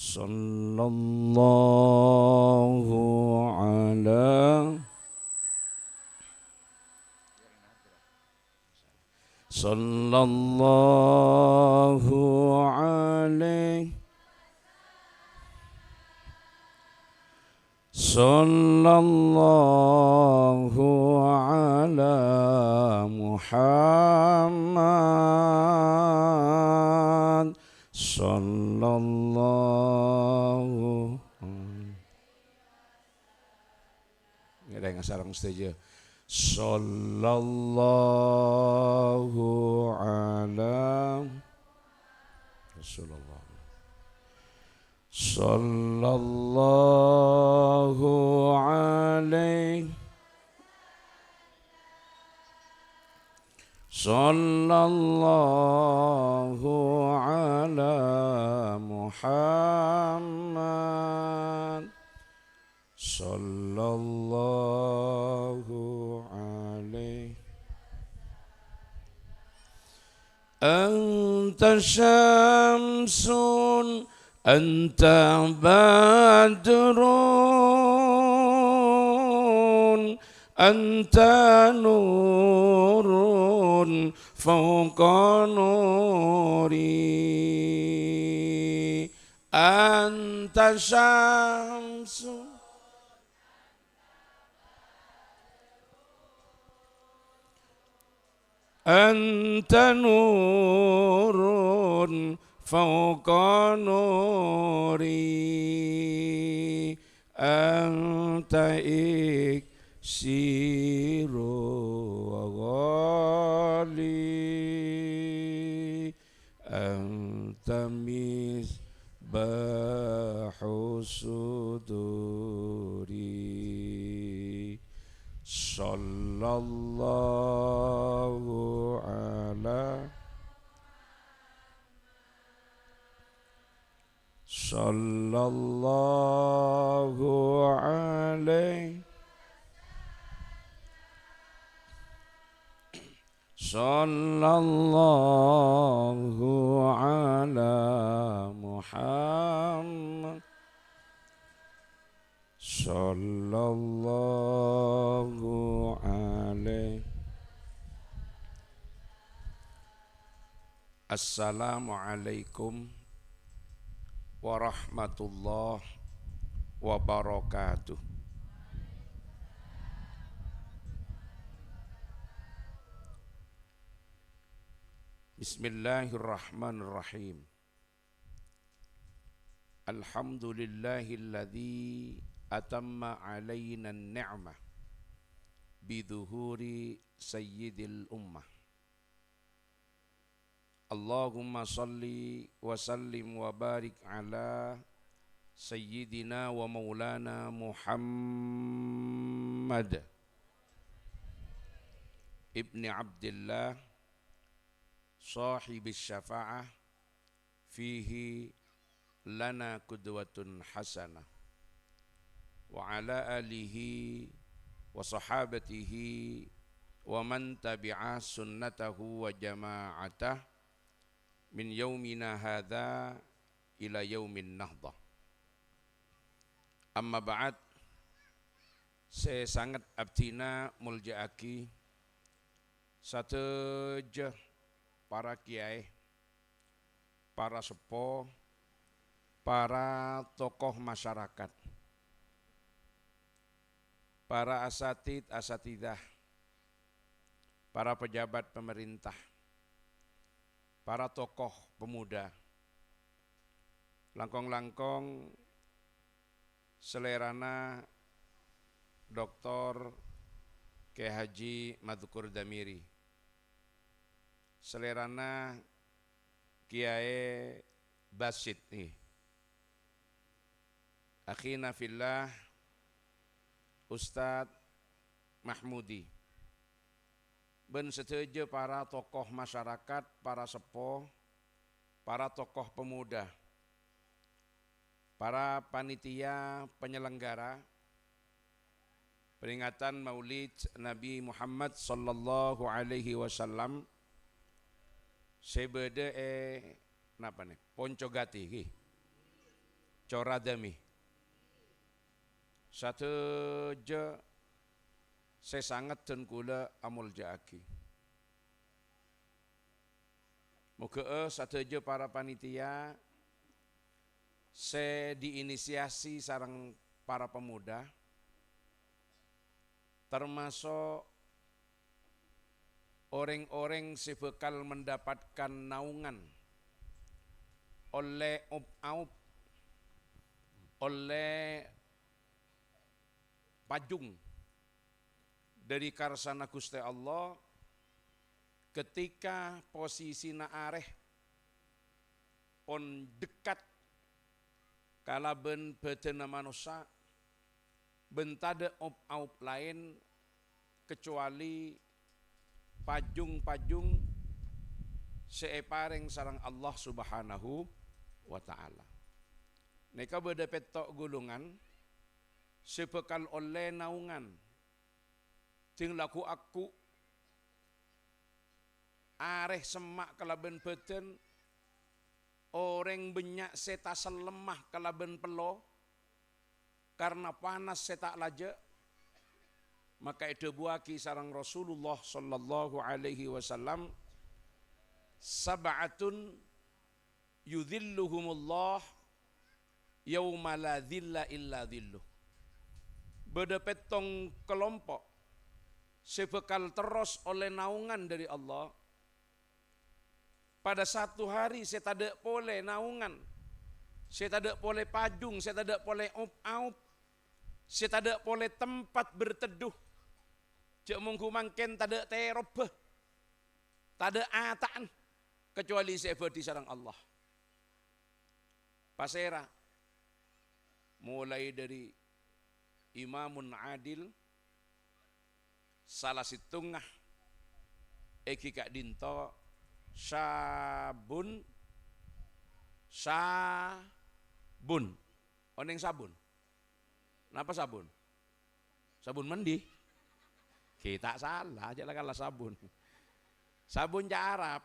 Sallallahu ala Sallallahu alaihi Sallallahu ala Muhammad Sallallahu Ada yang sarang setuju. Sallallahu ala Rasulullah. Sallallahu alaihi Sallallahu ala Muhammad Sallallahu alaihi Anta syamsun Anta badrun Anta nurun Fauqa nuri Anta syamsun Anta nurun fauqa nuri Anta iksiru wa ghali Anta misbahu suduri Sallallahu ala Sallallahu alaihi Sallallahu ala Muhammad Sallallahu alaihi Assalamualaikum warahmatullahi wabarakatuh. Bismillahirrahmanirrahim. Alhamdulillahilladzi atamma alaina an-ni'mah biduhuri sayyidil ummah. Allahumma salli wa sallim wa barik ala sayyidina wa maulana Muhammad ibni Abdillah sahibis syafa'ah fihi lana qudwatun hasanah wa ala alihi wa sahabatihi wa man tabi'a sunnatahu wa jama'atah min yaumina hadha ila yaumin nahdah. Amma ba'd, saya sangat abdina muljaaki sateja para kiai, para sepo, para tokoh masyarakat, para asatidah, para pejabat pemerintah, para tokoh pemuda, langkong-langkong selerana Dr. Kiai Haji Madzukur Damiri, selerana Kiai Basit nih, akhina fillah Ustadz Mahmudi, ben setuju para tokoh masyarakat, para sepuh, para tokoh pemuda, para panitia penyelenggara peringatan Maulid Nabi Muhammad sallallahu alaihi wasallam sebede napa nih Poncogati ki cora demi sateja sesangat dan kula amul jaaki. Muka sateja para panitia se diinisiasi sarang para pemuda termasuk orang-orang si bekal mendapatkan naungan oleh op-aup, oleh pajung dari karsana Gusti Allah ketika posisi areh pon dekat kalaben betena manusia bentade op-aup lain kecuali pajung-pajung seepareng sarang Allah Subhanahu wa ta'ala. Neka berdepet tok gulungan sebekal oleh naungan ting laku aku areh semak kalaben beten orang banyak seta selemah kalaben pelo karena panas seta laje maka itu buaki sarang Rasulullah sallallahu alaihi wasallam sab'atun yudhilluhumullah yauma la dhilla illa dhilluh. Berdepet tong kelompok sebekal terus oleh naungan dari Allah. Pada satu hari saya tidak boleh naungan, saya tidak boleh pajung, saya tidak boleh op-aup, saya tidak boleh tempat berteduh. Cek mengkumangken tada terobah, tada ataan kecuali saya berdi sarang Allah. Pasera mulai dari imamun adil salah situngah eki kak dinto sabun oneng sabun. Kenapa sabun? Sabun mandi. Kita salah aja lah kalau sabun. Sabun Arab.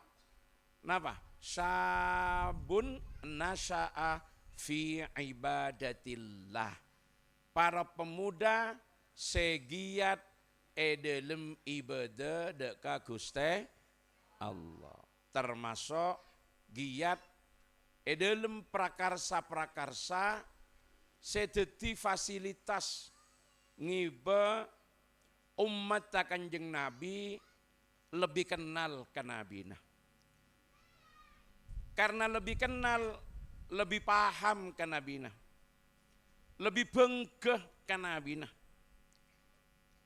Kenapa? Sabun nasya'a fi ibadatillah. Para pemuda segiat edelem ibadah deka Gusti Allah. Termasuk giat edelem prakarsa-prakarsa sedeti fasilitas ngiba umat Kanjeng Nabi lebih kenal ke Nabi. Karena lebih kenal, lebih paham ke Nabi. Lebih bengkeh ke Nabi.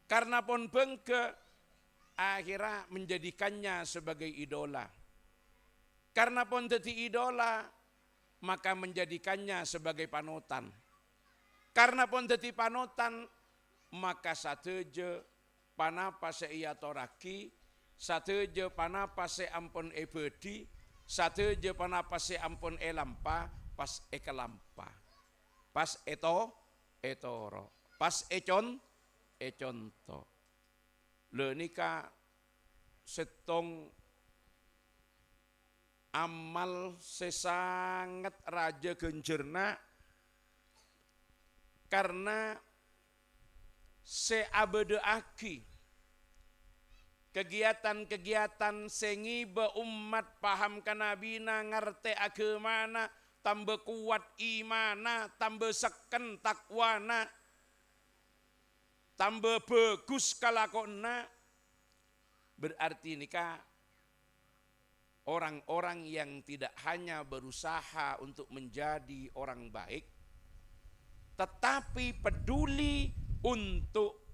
Karena pun bengkeh, akhirnya menjadikannya sebagai idola. Karena pun jadi idola, maka menjadikannya sebagai panutan. Karena pun jadi panutan, maka sateja panapa seia toraki, sateja panapa se ampun ebedi, sateja panapa se ampun elampa, pas ekelampa, pas etoro, pas econto. Le nika setong amal sesangat raja genjerna karena seabedeaki kegiatan-kegiatan sengiba umat paham kanabina ngarte agemana tambah kuat imana tambah seken takwana tambah bagus kalakona berarti nikah orang-orang yang tidak hanya berusaha untuk menjadi orang baik tetapi peduli untuk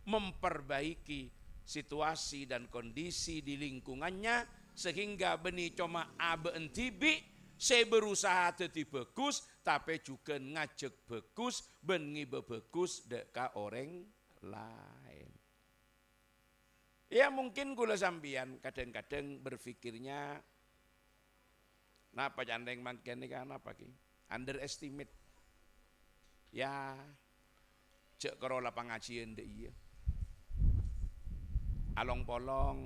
memperbaiki situasi dan kondisi di lingkungannya sehingga beni cuma abe entibi saya berusaha teti bagus tapi juga ngajak bagus beni bagus deka orang lain. Ya mungkin gula sambian kadang-kadang berpikirnya napa jandeng mangken ini kan apa ki underestimate ya cek kerola pengajian deh iya along polong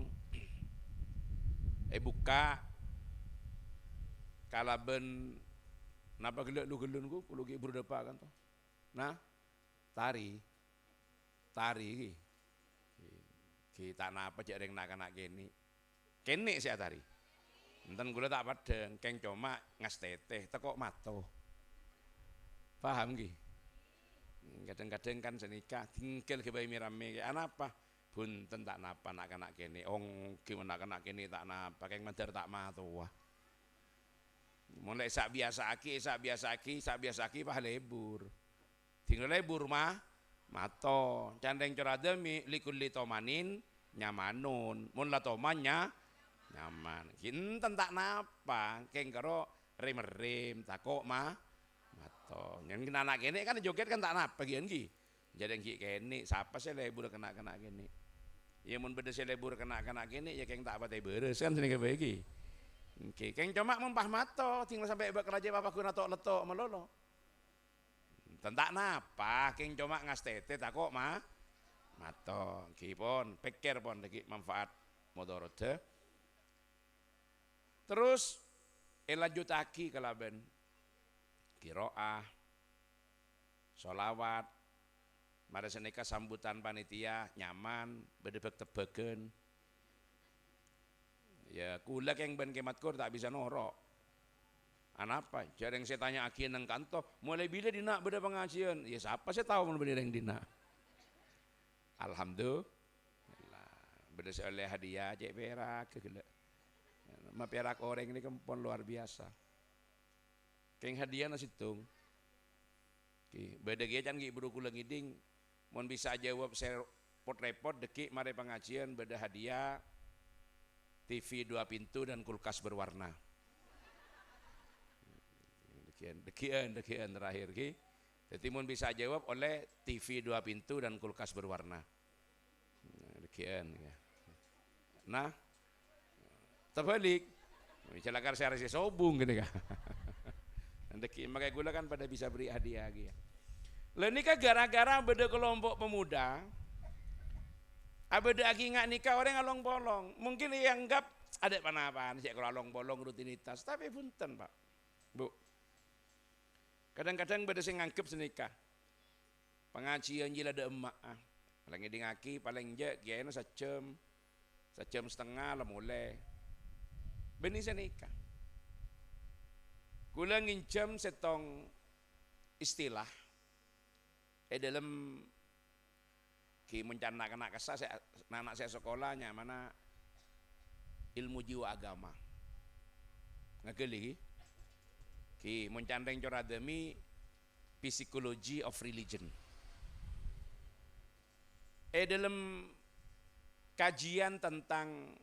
buka kalaben Napa gelek lu gelunku kulo ki berdepa kan toh. Nah, tari ki. Kita napa cek ring nak kene. Kene sih tari. Enten gula tak padeng, keng coma ngas teteh teko mato. Paham ki? Kadang-kadang kan senikah tinggal ke bayi mirame anapa? Bunten tak napa nak kene. Ong gimana nak kene tak napa keng mandar tak mato wah. Mulai sak biasa aki pah lebur. Tinggal lebur mah mato. Candeng corademi likuli tomanin nyamanun. Mun la tomannya nyaman. Kinten tak napa keng karo rem takok mah mato. Yang anak kene kan joget kan tak napa gian ki. Jadi ki kene siapa sih lebur kena kene. Ya mun beda lebur kena kene ya keng tak apa teh beres kan sini kebae ki. Oke, keng cuma mempah mato, tinggal sampai bak raja papa guna tok letok melolo. Tentak napa, keng cuma ngas tete takok mah mato. Kipon, pikir pon deki manfaat mudorote. Terus lanjutaki kalaben kiroah, solawat, mari senika sambutan panitia nyaman, bedebek-tebeken. Ya kula keng ben kematkur tak bisa norok. Anapa? Jarang saya tanya aki nang kantor, mulai bila dina beda pengajian? Ya siapa saya tahu mun beda yang dina. Alhamdulillah. Beda saya oleh hadiah cek perak kegele. Ma perak orang ini kempon luar biasa. Keng hadiah nasi tung. Ki beda ge can ki buru kula ngiding mun bisa jawab saya repot deki mari pengajian beda hadiah TV 2 pintu dan kulkas berwarna. Dekian terakhir ki. Jadi mun bisa jawab oleh TV 2 pintu dan kulkas berwarna. Dekian ya. Nah, terbalik. Celakar saya rasa sobung gini kan. Deki makanya gula kan pada bisa beri hadiah gitu. Lah nikah gara-gara beda kelompok pemuda. Abeda lagi nggak nikah orang along bolong, mungkin yang anggap ada panapaan sih kalau along bolong rutinitas, tapi punten pak, bu. Kadang-kadang beda sing nganggep senikah, pengajian jila ada emak, paling ngaki paling je, kiai sejam setengah lah mulai, benih senikah. Gula nginjem setong istilah, dalam ki mencana kena kesah anak saya sekolahnya mana ilmu jiwa agama ngegeli ki mencandeng corademi psychology of religion dalam kajian tentang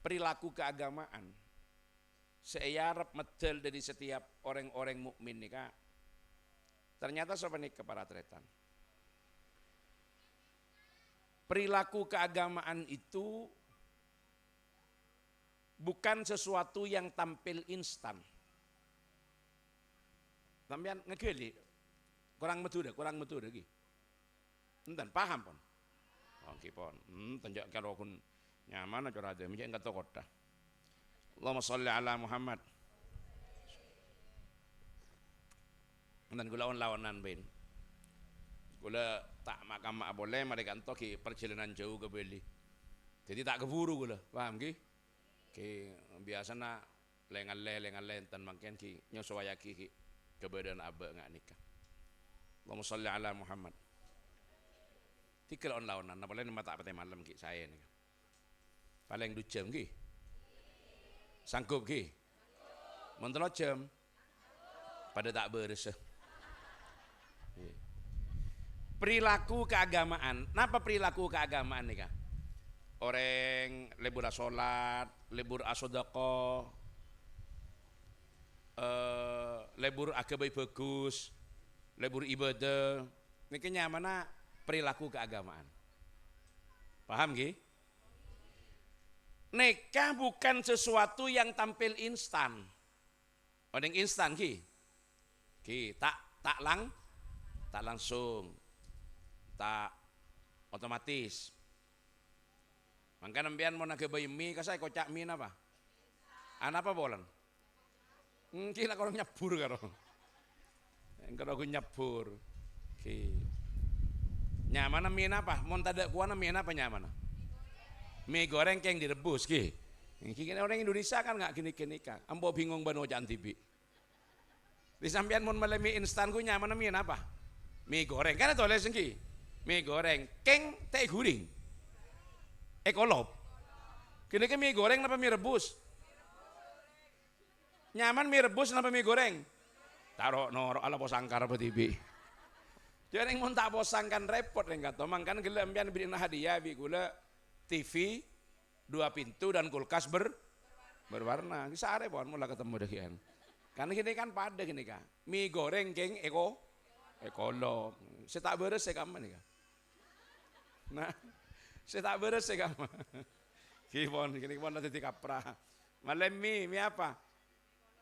perilaku keagamaan saya harap medel dari setiap orang-orang mukmin nih kak ternyata sopan nih para tretan perilaku keagamaan itu bukan sesuatu yang tampil instan. Sampeyan ngegeli kurang metu lagi. Enten paham pon. Oke pon. Tanjak kalau kun nyaman aja ada menjak kata kota. Allahumma sholli ala Muhammad. Dan gula lawanan ben. Gula tak makam mak boleh mereka antoki perjalanan jauh ke Bali. Jadi tak keburu gula, paham ki? Ki biasana lengan enten mangken ki nyosoayaki ki keberadaan abah ngak nikah. Allahumma sholli ala Muhammad. Tikil on lawanan, apa lain mata apa malam ki saya nih. Paling 2 jam ki. Sanggup ki. Mun 3 jam. Pada tak beres. Perilaku keagamaan. Napa perilaku keagamaan nih kak? Orang lebur sholat, lebur asodako, lebur akabai bagus, lebur ibadah. Ini kayaknya mana perilaku keagamaan. Paham ki? Nikah bukan sesuatu yang tampil instan. Orang instan ki, tak langsung. Tak otomatis. Mangka nembian mau nage bayi mie kasai kocak mie apa? Apa bolan? Kira kalau nyebur karo. Kalau aku nyebur. Ki. Nyaman mie apa? Mun tada kuana mie apa nyaman? Mie goreng yang direbus ki. Ki orang Indonesia kan nggak gini-gini kan. Ambo bingung bano jantibi. Di sampean mun mele mie instan ku nyaman mie apa? Mie goreng kan itu lesen ki. Mie goreng keng teh guring. Ekolop. Kini ke mie goreng apa mie rebus? Nyaman mie rebus apa mie goreng? Taruh noro ala posangkar apa tibi. Jadi mun tak posangkan repot yang kata. Mangkan gila ambian beliin hadiah bi gula TV 2 pintu dan kulkas berwarna. Bisa are pohon mulai ketemu deh kian. Karena gini kan pada gini kan. Mie goreng keng ekolog. Saya tak beres saya kamu nih kan. Nah, saya tak beres saya kamu. Gini pon nanti kapra. Malam mie apa?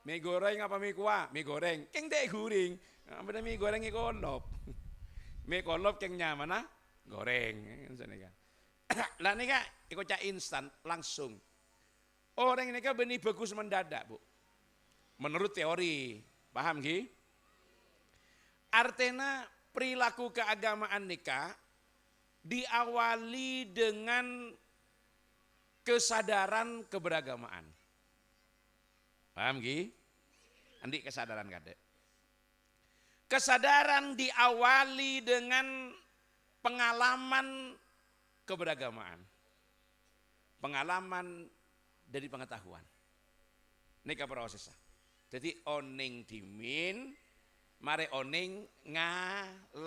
Mie goreng apa mie kuah? Mie goreng. Keng dek guring. Apa mie goreng ekolog. Mie kolop keng nyaman ah? Goreng. Lah ini kan ikut cak instan langsung. Orang ini kan benih bagus mendadak bu. Menurut teori, paham ki? Artinya perilaku keagamaan nikah diawali dengan kesadaran keberagamaan. Paham ki? Andi kesadaran kadek. Kesadaran diawali dengan pengalaman keberagamaan. Pengalaman dari pengetahuan. Ini kaprosesnya. Jadi oning dimin, mare oning ngalamin.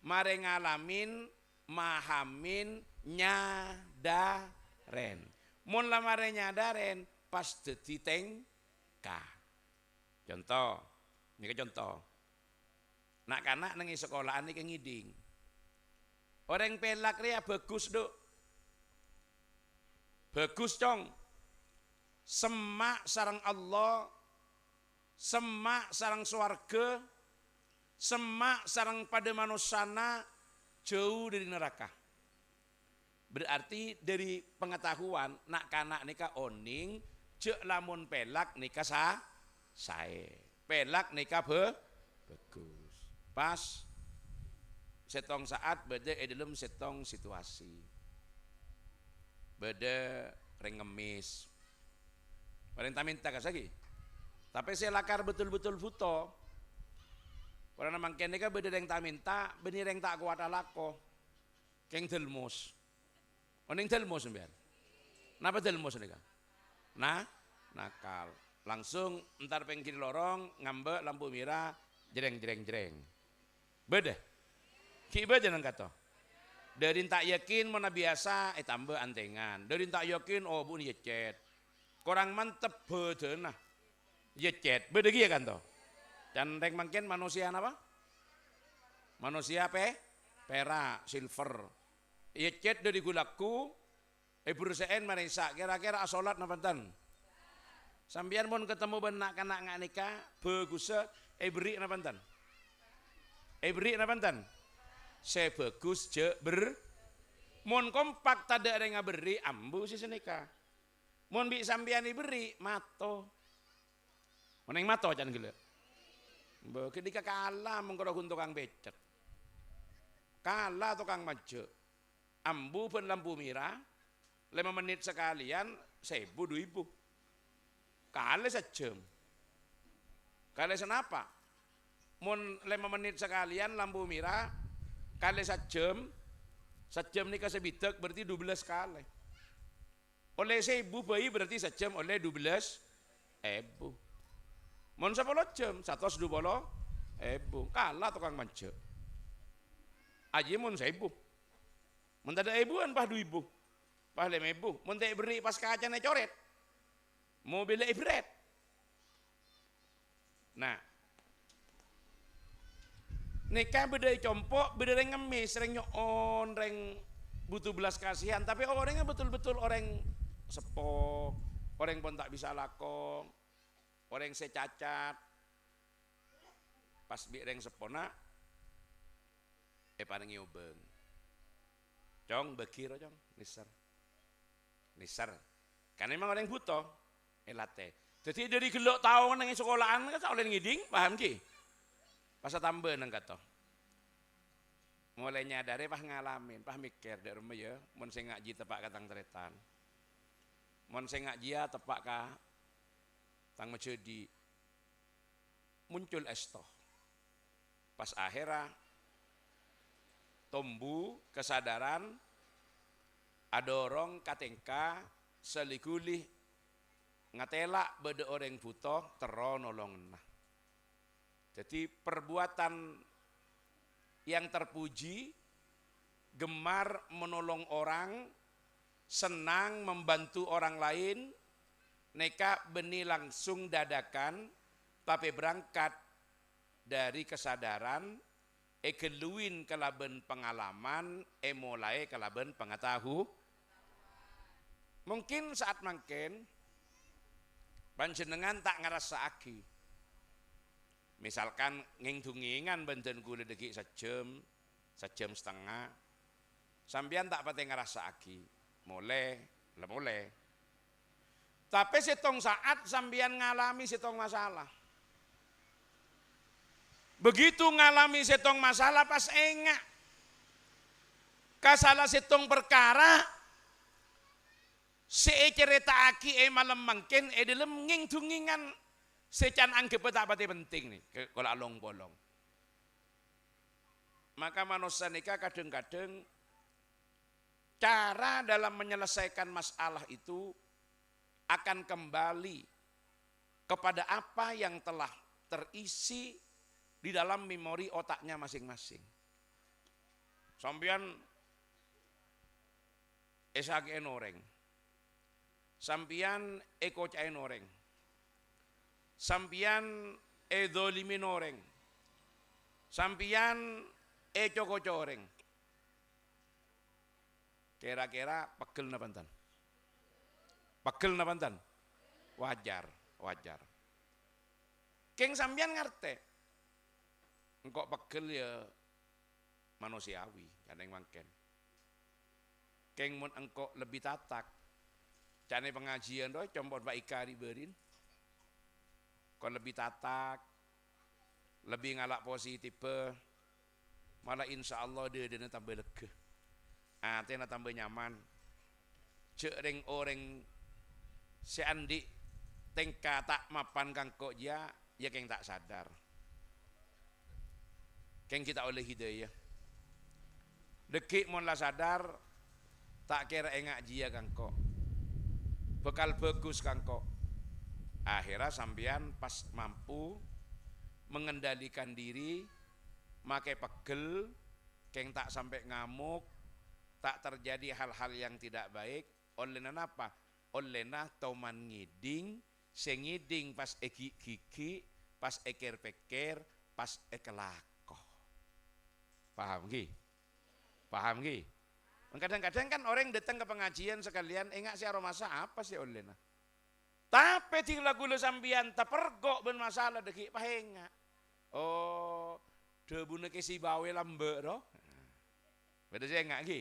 Mare ngalamin, mahamin, nyadaren. Mun lah mare nyadaren, pas dadi tengka. Contoh, ini contoh. Nak kanak nang sekolahan iki ngiding. Orang pelak ria bagus dok. Bagus cong. Semak sarang Allah, semak sarang swarga, semak sarang pada manusana jauh dari neraka. Berarti dari pengetahuan nak kanak nikah oning, cek lamun pelak nikah sae. Pelak nikah bagus. Pas setong saat beda dalam setong situasi. Beda rengemis. Paling tak minta kasih. Tapi saya lakar betul-betul buto. Karena mangken nika beda yang tak minta, benih yang tak kuat alako. Keng delmos. Oning delmos sembian. Napa delmos nika? Nah, nakal. Langsung entar pengkiri lorong, ngambek lampu merah, jreng. Beda. Ki beda nang kata. Dari tak yakin mana biasa, tambah antengan. Dari tak yakin, oh bu ni chat. Kurang mantep beda nah. Ya chat, beda ya kan toh. Dan reng mungkin manusia apa? Manusia perak, silver. Ya chat dari gulaku, berusahain marisa. Kira-kira asolat napantan. Sambian pun ketemu benak kanak ngak nikah, bagusnya beri napantan. Beri napantan. Saya bagus je mon kompak tada ada yang beri ambu si senika. Mon bi sambian diberi mato. Mon yang mato jangan gila. Ketika kalah mengkodak tukang becet. Kalah tukang maju. Ambu pun lampu merah. 5 menit sekalian 1.000 2.000. Kalah sejam. Kalah senapa? Mon 5 menit sekalian lampu merah. Kali sejam nikah sebidak berarti 12 kali. Oleh 1.000 bayi berarti sejam oleh 12.000. Mon 10 jam 120.000. Kalah tukang manja. Aji mon 1.000. Mon tada 1.000-an pah 2.000. Pah 5.000. Mon tak beri pas kacanya coret. Mobil ibret. Nah, nikah beda compok, beda yang ngemis, reng nyon, reng butuh belas kasihan. Tapi orangnya betul-betul orang sepo, orang pun tak bisa lakong, orang secacat. Pas bi reng sepona, paling nyobeng. Cong bekiro cong, niser. Karena memang orang butuh, elate. Jadi dari gelok tahun nang sekolahan kan oleh ngiding, paham ki? Pas tambah nang kata. Mulai nyadare pas ngalamin, pas mikir dari rumah ya, mun sing ngaji tepak katang tretan. Mun sing ngaji ya tepak ka tang mejedi. Muncul esto. Pas akhirnya tumbuh kesadaran adorong katengka seligulih ngatela bede orang butuh tero nolong nah. Jadi perbuatan yang terpuji, gemar menolong orang, senang membantu orang lain, neka beni langsung dadakan, tapi berangkat dari kesadaran, keluin kelaben pengalaman, mulai kelaben pengetahu. Mungkin saat mangken, panjenengan tak ngerasa aki. Misalkan nging-dungingan benten gula degi sejam setengah, sambian tak pati ngerasa aki, mulai. Tapi setong saat sambian ngalami setong masalah. Begitu ngalami setong masalah pas engak, kasalah setong perkara, cerita aki malam mangken dalam nging-dungingan. Secan anggap tak pati penting nih kalau along bolong. Maka manusia nikah kadang-kadang cara dalam menyelesaikan masalah itu akan kembali kepada apa yang telah terisi di dalam memori otaknya masing-masing. Sampian esage noreng, sampian ekocain noreng. Sampian edolimi noreng, sampian cocoreng. Kira-kira pegel napantan? Pegel napantan? Wajar. Keng sampian ngarte, engkau pegel ya manusiawi, jangan mangken. Keng mun engkau lebih tatak, jane pengajian doy, compot Pak Ika riberin. Kau lebih tatak, lebih ngalak positif, malah insya Allah dia tambah lega, hati tambah nyaman. Cering orang seandi tengka tak mapan kangkok ya keng tak sadar, keng kita oleh hidayah. Dekik mon lah sadar, tak kira engak jia kangkok, bekal bagus kangkok. Akhirnya sampean pas mampu mengendalikan diri, makai pegel, keng tak sampai ngamuk, tak terjadi hal-hal yang tidak baik. Olehna apa? Olehna toman ngiding, sengiding pas gigi, pas eker-peker, pas ekelako. Paham ki? Paham ki? Kadang-kadang kan orang datang ke pengajian sekalian, enggak sih aromasa apa sih olehna? Tapi di lagu lu sambian tapergok ben masalah deki pahenga. Oh, debune ke si bawe lambe roh. Beda saya enggak ki.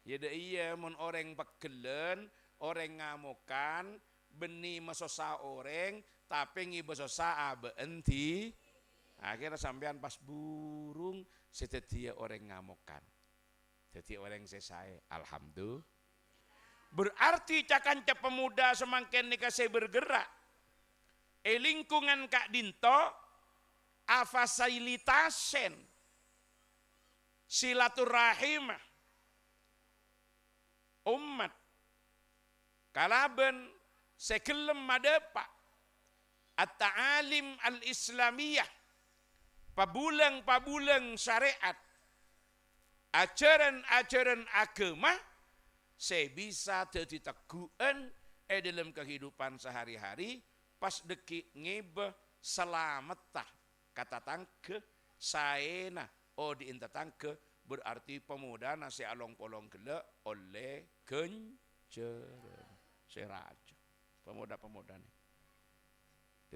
Ya iya mun orang pegelen, orang ngamukan, beni mesosa orang, tapi ngibesosa abe enti. Akhirnya sambian pas burung setetia orang ngamukan. Jadi orang selesai, alhamdulillah. Berarti cakanca pemuda semakin dikasih bergerak. Lingkungan Kak Dinto afasilitasen silaturahim umat kalaben sekelem madepa at-ta'alim al-islamiyah pabulang syariat ajaran agama saya bisa jadi teguhan dalam kehidupan sehari-hari pas deki ngebe selamat tah kata tangke saena diinta tangke berarti pemuda nasi along polong gele oleh genceran seraja pemuda-pemuda nih.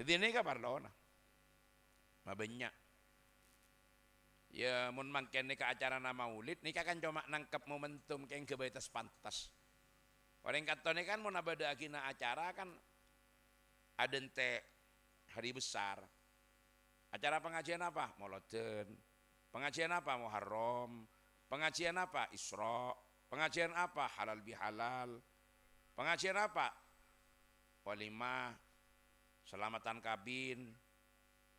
Jadi ini kabar lona banyak. Ya mun mangken ke acara nama maulid nika kan cuma nangkep momentum keng kebaitas pantas. Orang katone kan mun abada agina acara kan ada ente hari besar. Acara pengajian apa? Mauladen. Pengajian apa? Muharram. Pengajian apa? Isra. Pengajian apa? Halal bihalal. Pengajian apa? Walimah, selamatan kabin,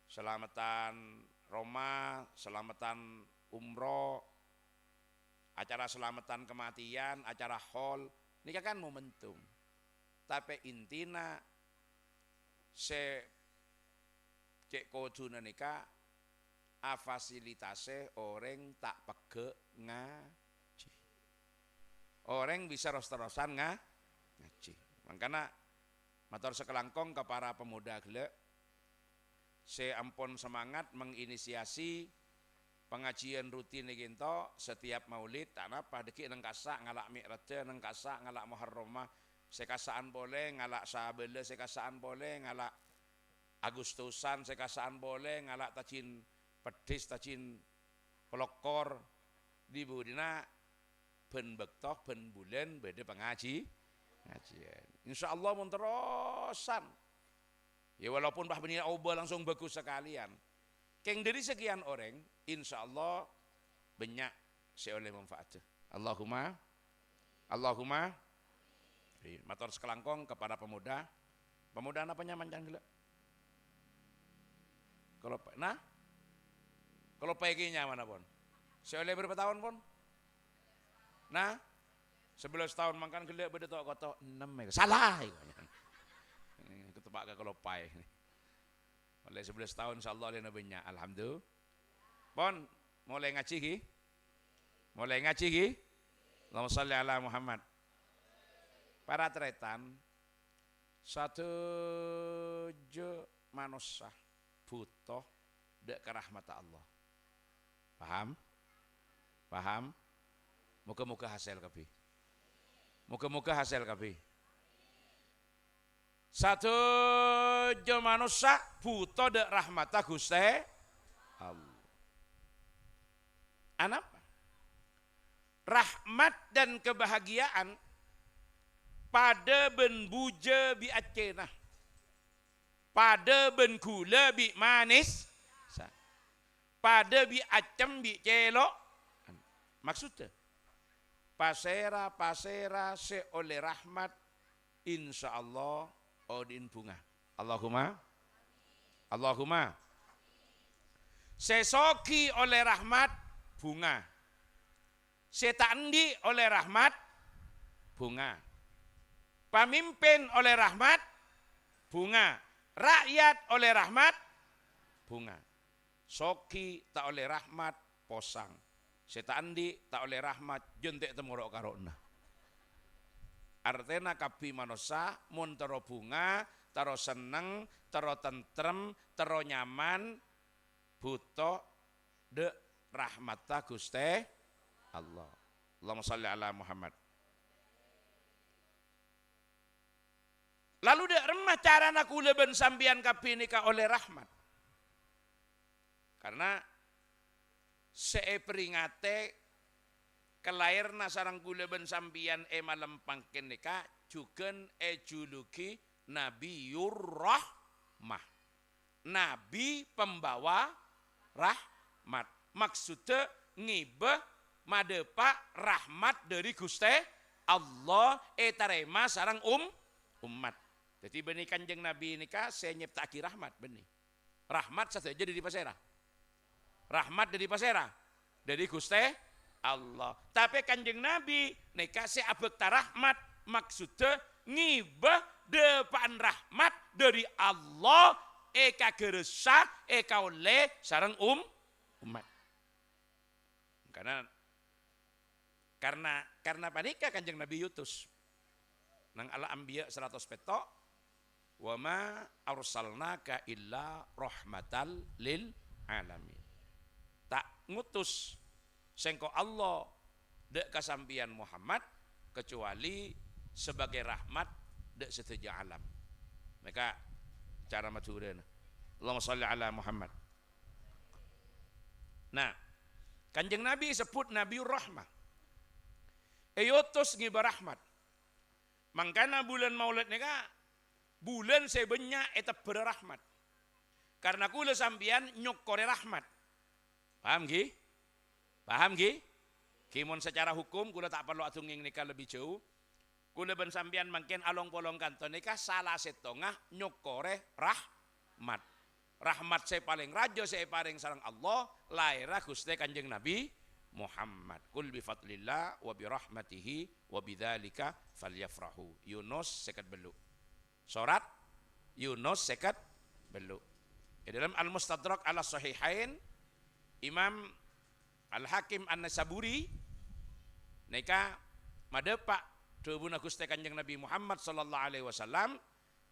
selamatan Roma, selamatan umroh, acara selamatan kematian, acara haul. Ini kan momentum. Tapi intina cek koduna nika fasilitase orang tak pege ngaji. Orang bisa ros-terosan ngaji. Makanya matur sekelangkong ke para pemuda gelek, saya ampun semangat menginisiasi pengajian rutin ginto setiap maulid. Tanah pada deki neng kasak ngalak mi'raj, neng kasak ngalak muharramah, sekasaan boleh ngalak sabele, sekasaan boleh ngalak Agustusan, sekasaan boleh ngalak tajin pedis, tajin pelokor di budina ben bektoh ben bulan beda pengajian. Insya Allah mun terusan. Ya walaupun bah benih oba langsung bagus sekalian. Keng dari sekian orang, insya Allah banyak seoleh manfaatnya. Allahumma matur sekelangkong kepada pemuda. Pemuda apa nyaman gila? Kalau paginya mana pun? Seoleh berapa tahun pun? Nah, 11 tahun makan gila beda tok kotok 6 ya. Salah. Ketepak kalau pai. Oleh 11 tahun insyaallah lena banyak. Alhamdulillah. Pon mulai ngaji ki? Mulai ngaji ki? Allahumma shalli ala Muhammad. Para tretan satu je manusia butuh dek kerahmatan Allah. Paham? Muka-muka hasil kabeh. Muka-muka hasil kabeh. Satu je manusia butuh dek rahmata Gusti Allah. Anapa? Rahmat dan kebahagiaan pada ben buja bi acena. Pada ben gula bi manis. Pada bi acem bi celok. Maksudnya pasera seoleh rahmat insyaallah odin bunga. Allahumma sesoki oleh rahmat bunga. Setandi oleh rahmat bunga. Pemimpin oleh rahmat bunga. Rakyat oleh rahmat bunga. Soki tak oleh rahmat posang. Setandi tak oleh rahmat jentek temurok karona. Artena kapi manusia mun tero bunga, tero seneng, tero tentrem, tero nyaman, butuh de rahmata Gusti Allah. Allahumma shalli ala Muhammad. Lalu dek remah cara nak leben sambian kapi nikah oleh rahmat. Karena saya peringate kelairna sarang leben sambian malam pangken nikah juga juluki Nabiur Rahmah. Nabi pembawa rahmat. Maksudnya ngibah madepa rahmat dari Gusti Allah tarema sarang umat. Jadi benih kanjeng Nabi nikah saya nyiptaki rahmat benih. Rahmat saja jadi di pasera. Rahmat dari pasera. Dari Gusti Allah. Tapi kanjeng Nabi nikah saya abekta rahmat. Maksudnya ngibah depan rahmat dari Allah eka geresa eka oleh sarang umat. Karena panika kanjeng Nabi yutus nang ala anbiya 100 petok wa ma arsalnaka illa rahmatal lil alamin. Tak ngutus sengko Allah dek kasampian Muhammad kecuali sebagai rahmat dek setuja alam. Maka cara maturana. Allahumma shalli ala Muhammad. Nah, kanjeng Nabi sebut Nabiur Rahmah. Eyotos ngibah rahmat. Mangkana bulan maulid nika Bulan sebenarnya eta berrahmat. Karena kula sambian nyokore rahmat. Paham gi? Paham gi? Kimon secara hukum kula tak perlu atunging nikah lebih jauh. Kula ben sambian mangken along polong kanton nikah salah setengah nyokore rahmat. Rahmat saya paling rajo saya paling sarang Allah lairah Gusti Kanjeng Nabi Muhammad. Kul bi fadlillah wa bi rahmatihi wa bidzalika falyafrahu. Yunus sekat belu. Surat Yunus sekat belu. Di dalam Al-Mustadrak ala Sahihain Imam Al-Hakim An-Nasaburi neka madepak dubuna Gusti Kanjeng Nabi Muhammad sallallahu alaihi wasallam,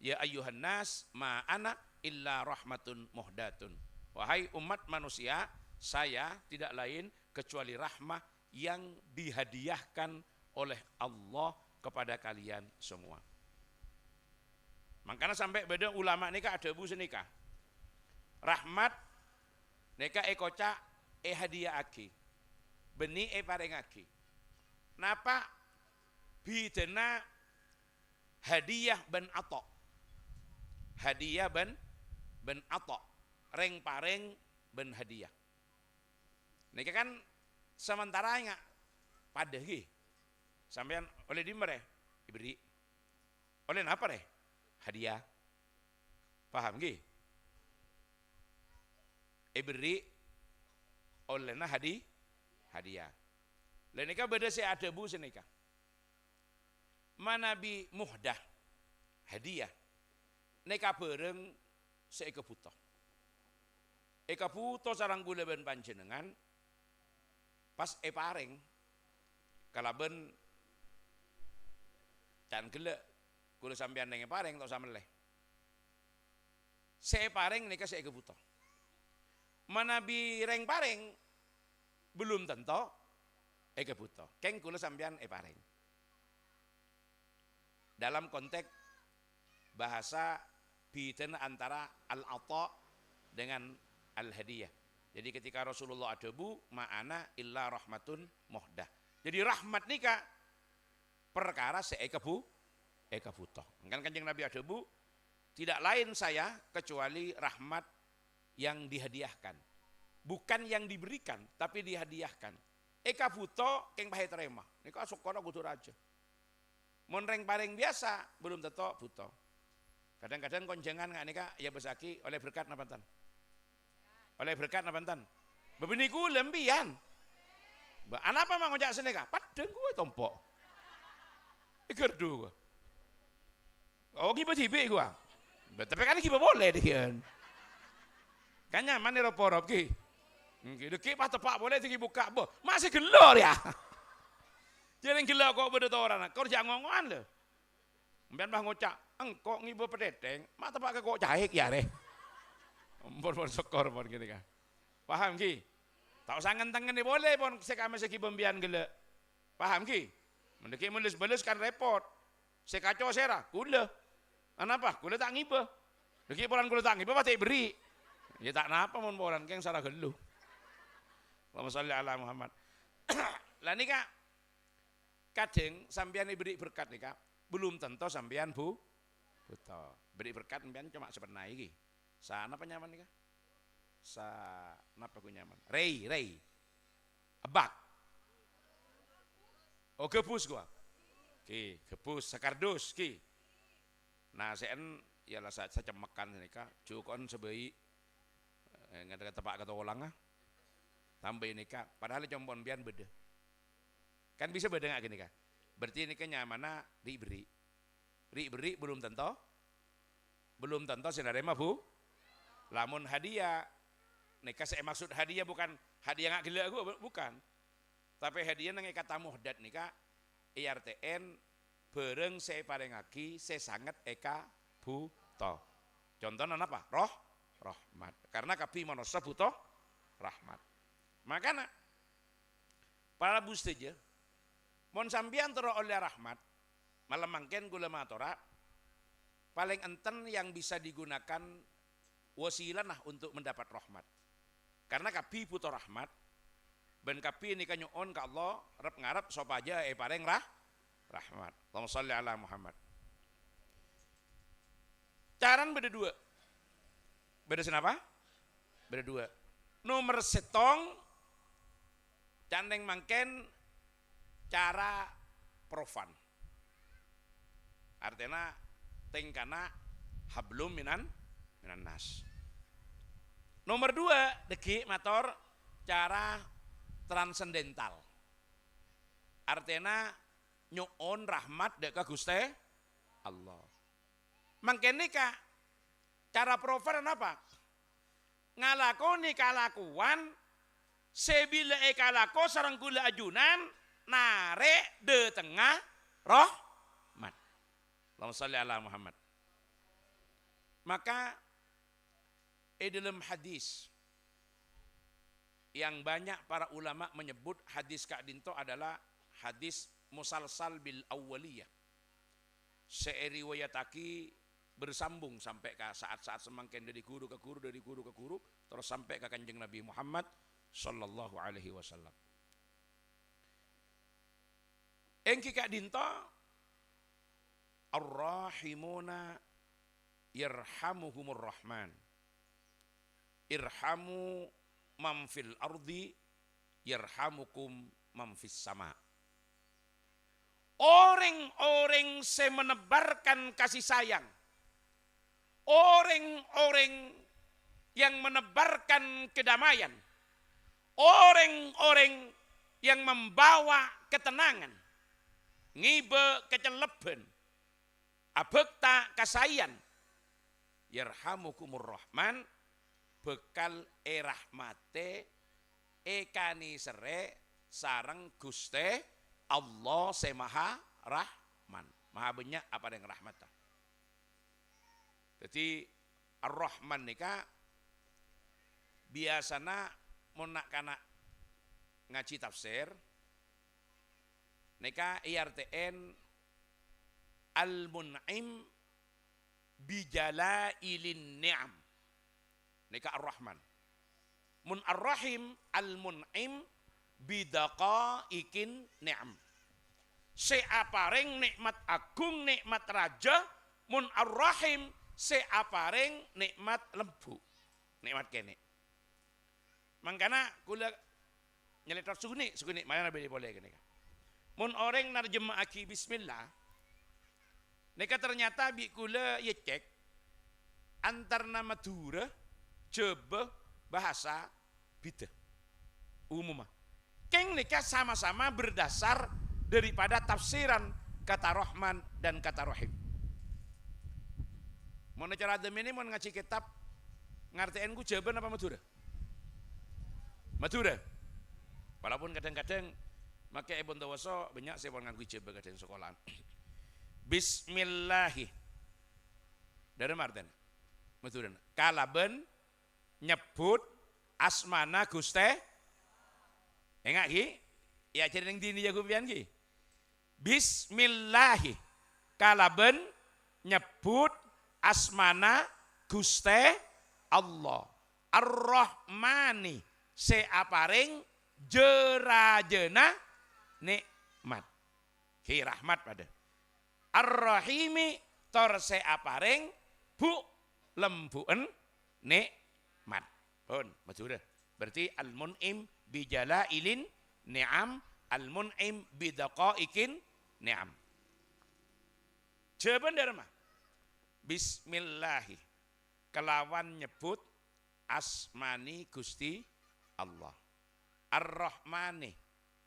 ya ayyuhan nas ma ana illa rahmatun muhdatun. Wahai umat manusia, saya tidak lain kecuali rahmah yang dihadiahkan oleh Allah kepada kalian semua. Makanya sampai beda ulama nikah ada bu senikah. Rahmat neka ekoca hadiah aki. Beni pareng aki. Napa bidena hadiah ben atok. Hadiah ben atok. Reng pareng ben hadiah. Neka kan sementara nggak pada gi. Sampean oleh dimere diberi. Oleh apa deh? Hadiah. Paham gi? Beri olehna hadiah. Lenika beda saya ada bu senika. Manabi muhdah hadiah. Neka bereng seeka buto. Eka buto sarang gula ben panjenengan pas pareng kalaben dan gele gula sampean neng pareng tok sameleh. Saya pareng neka seeka buto. Manabi reng pareng belum tentu eka buto. Keng kula sampean pareng. Dalam konteks bahasa bidana antara al-ata dengan al-hadiyah. Jadi ketika Rasulullah adebu ma'ana illa rahmatun muhdah. Jadi rahmat nikah perkara seeka buto. Kan Kanjeng Nabi adebu tidak lain saya kecuali rahmat yang dihadiahkan, bukan yang diberikan, tapi dihadiahkan. Eka buto keng pahe terima. Nika sukona kudu raja. Mun reng pareng biasa belum tentu buto. Kadang-kadang konjengan nggak nika ya besaki oleh berkat napantan. Oleh berkat napantan. Bebeniku lembian. Ba anapa mang ngojak seneka? Padeng gue tompok. Ikerdu gue. Oh tiba-tiba gue. Tapi kan kita boleh dikian. Kan nyaman nih roporop ki. Ki pas tepak boleh tinggi buka bo. Masih gelor ya. Jadi gelor kok beda orang. Kau jangan ngongoan le. Mbian bah ngocak. Engkok ngibo pedeteng. Mak tepak ke kok cahik ya re. Pon sekor pon gini kan. Paham ki? Tak usah ngenteng nih boleh pon sekame segi pembian gelak. Paham ki? Mendeki meles-meles kan repot. Sekacau serah. Kula. Kenapa? Kula tak ngibo. Deki poran kula tak ngibo pasti beri. Ya tak napa mon boran keng salah geluh. Allahumma sholli ala Muhammad. Lah nika kadang sampean diberi berkat nika belum tentu sampean buto. Beri berkat sampean cuma sebenarnya iki. Sana apa nyaman nika? Napa ku nyaman? Rei. Abak. Oh gebus gua. Ki, gebus sekardus ki. Nah, sen ialah saya cemekan nika cukon sebaik nggak tepak kata ulang tambah ini kak padahal jombon bian beda kan bisa beda nggak gini kak berarti ini kan nyamana diberi belum tentu sinarema bu lamun hadiah nikah saya maksud hadiah bukan hadiah nggak gila gue bukan tapi hadiah nang kata muhdat nikah IRTN bareng saya parengaki saya sangat eka buto contohnya apa rahmat karena kapi manusia butuh rahmat makanya para busteja mon sambian tero oleh rahmat malam mangken gula matora paling enten yang bisa digunakan wasilah nah untuk mendapat rahmat karena kapi butuh rahmat ben kapi ini kan nyuon ka Allah rep ngarep sop aja pareng rahmat Allahumma sholli ala Muhammad Caran beda dua. Beda senapa? Beda dua. Nomor setong, candeng mangken cara profan. Artinya tengkana hablum minan nas. Nomor dua, deki mator cara transendental. Artinya nyuun rahmat deka Guste Allah. Mangken nika cara profan apa? Ngalakoni kalakuan sebila kalako sareng kula ajunan nare de tengah rahmat. Allahumma shalli ala Muhammad. Maka dalam hadis yang banyak para ulama menyebut hadis Kak Dinto adalah hadis musalsal bil awwaliyah. Seeriwayataki bersambung sampai ke saat-saat semangkin dari guru ke guru, dari guru ke guru, terus sampai ke kanjeng Nabi Muhammad sallallahu alaihi wasallam. Engki Kak Dinto ar-rahimuna yarhamuhumur rahman. Irhamu man fil ardi yarhamukum man fis sama. Orang-orang yang menebarkan kasih sayang, orang-orang yang menebarkan kedamaian, orang-orang yang membawa ketenangan, ngibe kecelepen, abekta kasayan, yarhamukumur rahman, bekal rahmate ekani sere sarang Guste Allah semaha rahman, maha banyak apa yang rahmatah. Jadi ar-rahman nika biasana monak kana ngaji tafsir nika IRTN al-mun'im bijalailin ni'am. Nika ar-rahman. Mun ar-rahim al-mun'im bidaqaikin ni'am. Seaparing nikmat agung, nikmat raja, mun ar-rahim seaparing nikmat lembu. Nikmat kene. Mangkana kula nyeletor suguni mana boleh boleh kene. Mun orang narjemahaki bismillah. Nika ternyata bi kula ye cek antar nama Madura coba bahasa bida umum. Keng nika sama-sama berdasar daripada tafsiran kata Rahman dan kata Rahim. Mau cara demini mau ngaji kitab ngartiin ku jawaban apa Madura? Madura. Walaupun kadang-kadang make Ibn Tawaso banyak saya mau ngaji jawaban kadang sekolahan. Bismillahi. Dari Martin. Madura. Kalaben nyebut asmana Guste enggak ki ya jadi yang dini jago pian ki bismillahi kalaben nyebut asmana Guste Allah ar-rahmani seaparing jerajena nikmat ki rahmat pada ar-rahimi tor seaparing bu lembuen nikmat pun betul. Berarti al-mun'im bijalailin ni'am, al-mun'im bidaqaikin ni'am. Jawaban dari mana? Bismillahi kelawan nyebut asmani Gusti Allah. Ar-Rahmani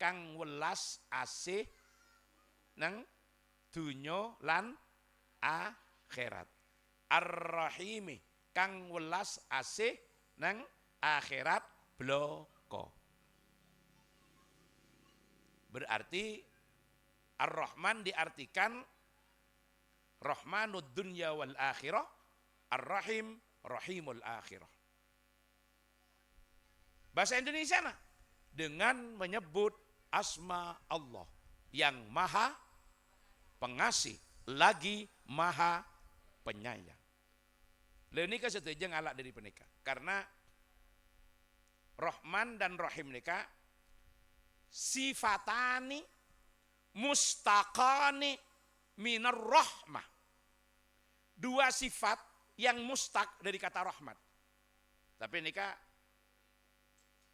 kang welas asih nang dunya lan akhirat. Ar-Rahimi kang welas asih nang akhirat bloko. Berarti Ar-Rahman diartikan Rahmanud dunya wal akhirah, Ar-Rahim Rahimul akhirah. Bahasa Indonesia nah, dengan menyebut asma Allah yang maha pengasih lagi maha penyayang. Lenika setuju ngalak dari penikah karena Rahman dan Rahim nika sifatani mustaqani minar rahmah. Dua sifat yang mustaq dari kata rahmat. Tapi nika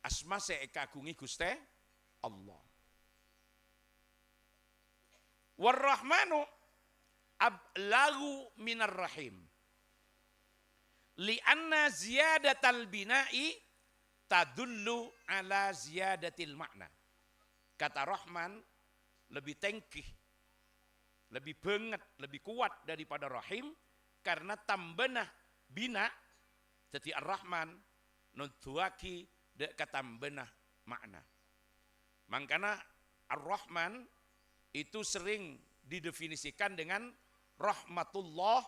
asma seekagungi Guste Allah. War-Rahmanu ablagu minar rahim. Lianna ziyadatal bina'i tadullu ala ziyadatil makna. Kata Rahman lebih tengkih, lebih banget, lebih kuat daripada Rahim karena tambah bina. Jadi Ar-Rahman nuntuaki dek katambah makna. Makanya Ar-Rahman itu sering didefinisikan dengan rahmatullah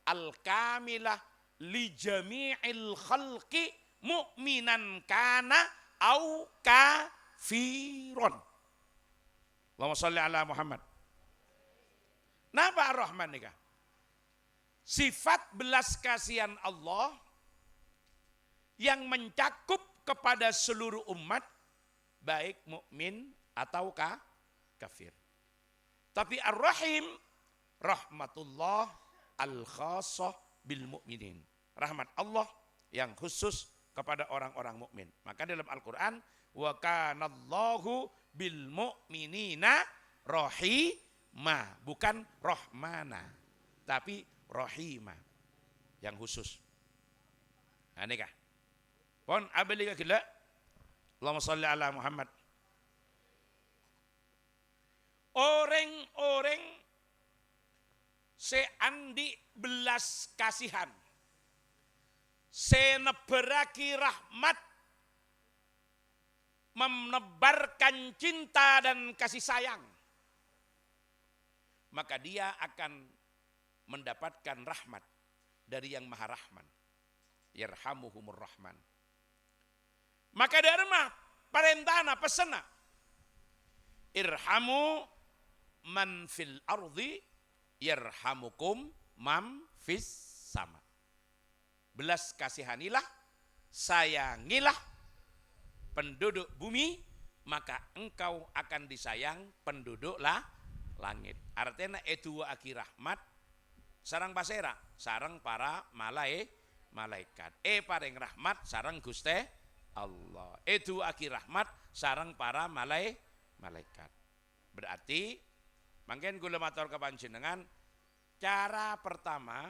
al-kamilah li jami'il khalqi mu'minan kana au kafiron. Allahumma sholli ala Muhammad. Napa Ar-Rahman nika? Sifat belas kasihan Allah yang mencakup kepada seluruh umat, baik mukmin atau kafir. Tapi Ar-Rahim, rahmatullah al-khassah bil mu'minin. Rahmat Allah yang khusus kepada orang-orang mukmin. Maka dalam Al-Quran, wa kanallahu bil mu'minina rahimah. Bukan rahmana, tapi rahimah. Yang khusus. Nah, ini kah? Pon abelika gila. Allahumma sholli ala Muhammad. Orang-orang seandi belas kasihan, seneberaki rahmat, menebarkan cinta dan kasih sayang, maka dia akan mendapatkan rahmat dari yang maha rahman. Yarhamuhumur rahman. Maka dharma parentana pesena, irhamu man fil ardi yarhamukum man fis sama. Belas kasihanilah, sayangilah penduduk bumi, maka engkau akan disayang penduduk langit. Artinya itu aki rahmat sarang basera, sarang para malaikat. Paring rahmat sarang Guste Allah. Itu aki rahmat sarang para malaikat. Berarti mangken kula matur kepanjenengan, cara pertama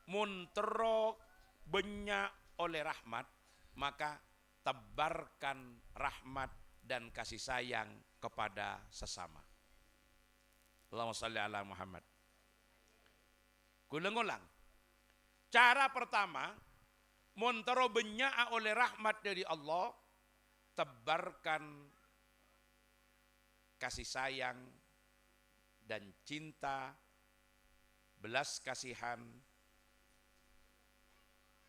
muntero banyak oleh rahmat, maka tebarkan rahmat dan kasih sayang kepada sesama. Allahumma sholli ala Muhammad. Kula ngulang. Cara pertama muntero banyak oleh rahmat dari Allah, tebarkan kasih sayang dan cinta, belas kasihan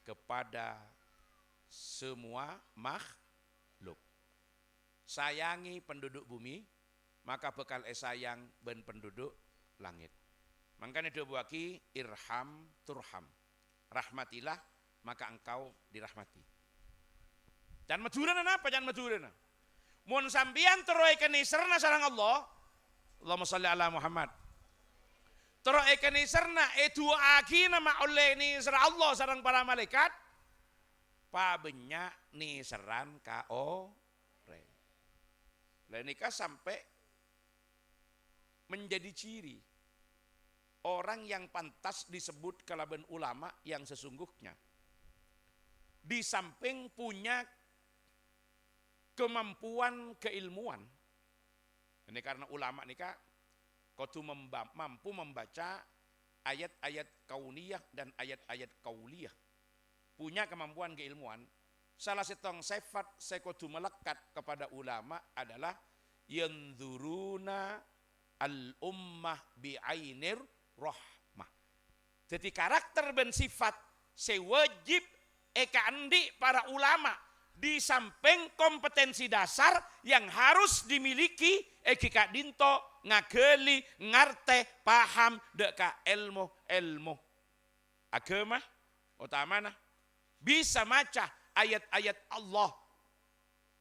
kepada semua makhluk. Sayangi penduduk bumi, maka bekal sayang ben penduduk langit. Makanya dibuaki irham turham. Rahmatilah, maka engkau dirahmati. Dan madurana apa? Jangan madurana. Mun sambian teroikan iserna sarang Allah, Allahumma sholli ala Muhammad. Teroikan iserna itu akina ma'oleh ni serah Allah sarang para malaikat, pabenya ni seran kao re. Lenika sampai menjadi ciri orang yang pantas disebut kalaban ulama yang sesungguhnya. Di samping punya kemampuan keilmuan. Ini karena ulama nikah kudu mampu membaca ayat-ayat kauniyah dan ayat-ayat kauliyah. Punya kemampuan keilmuan. Salah satu sifat saya kudu melekat kepada ulama adalah yanzuruna al-ummah bi'ainir rahmah. Jadi karakter dan sifat sewajib eka andi para ulama di samping kompetensi dasar yang harus dimiliki eka dinto ngageli ngarte paham deka ilmu agama utamana bisa maca ayat-ayat Allah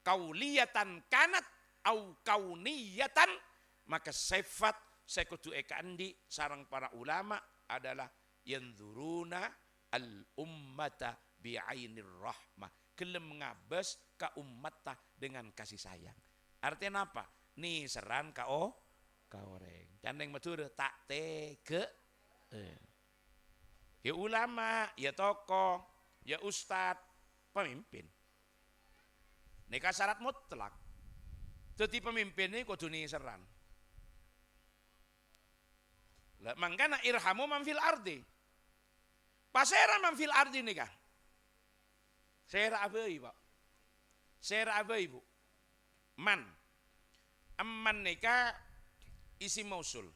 kauliyatan kanat au kauniyatan, maka sifat sekutu eka andi sarang para ulama adalah yanzuruna al ummata bi'ainir rahmah. Gelem ngabes ka ummata dengan kasih sayang. Artinya apa? Ni seran ka orang. Candeng matur tak tege. Ya ulama, ya tokoh, ya ustad, pemimpin. Nika syarat mutlak. Jadi pemimpin ini kudu ni seran. Lah mangkana irhamu man fil ardi. Pasera man fil ardi nika. Sera abai, Pak. Sera abai, Bu. Man. Amman nika isi mausul.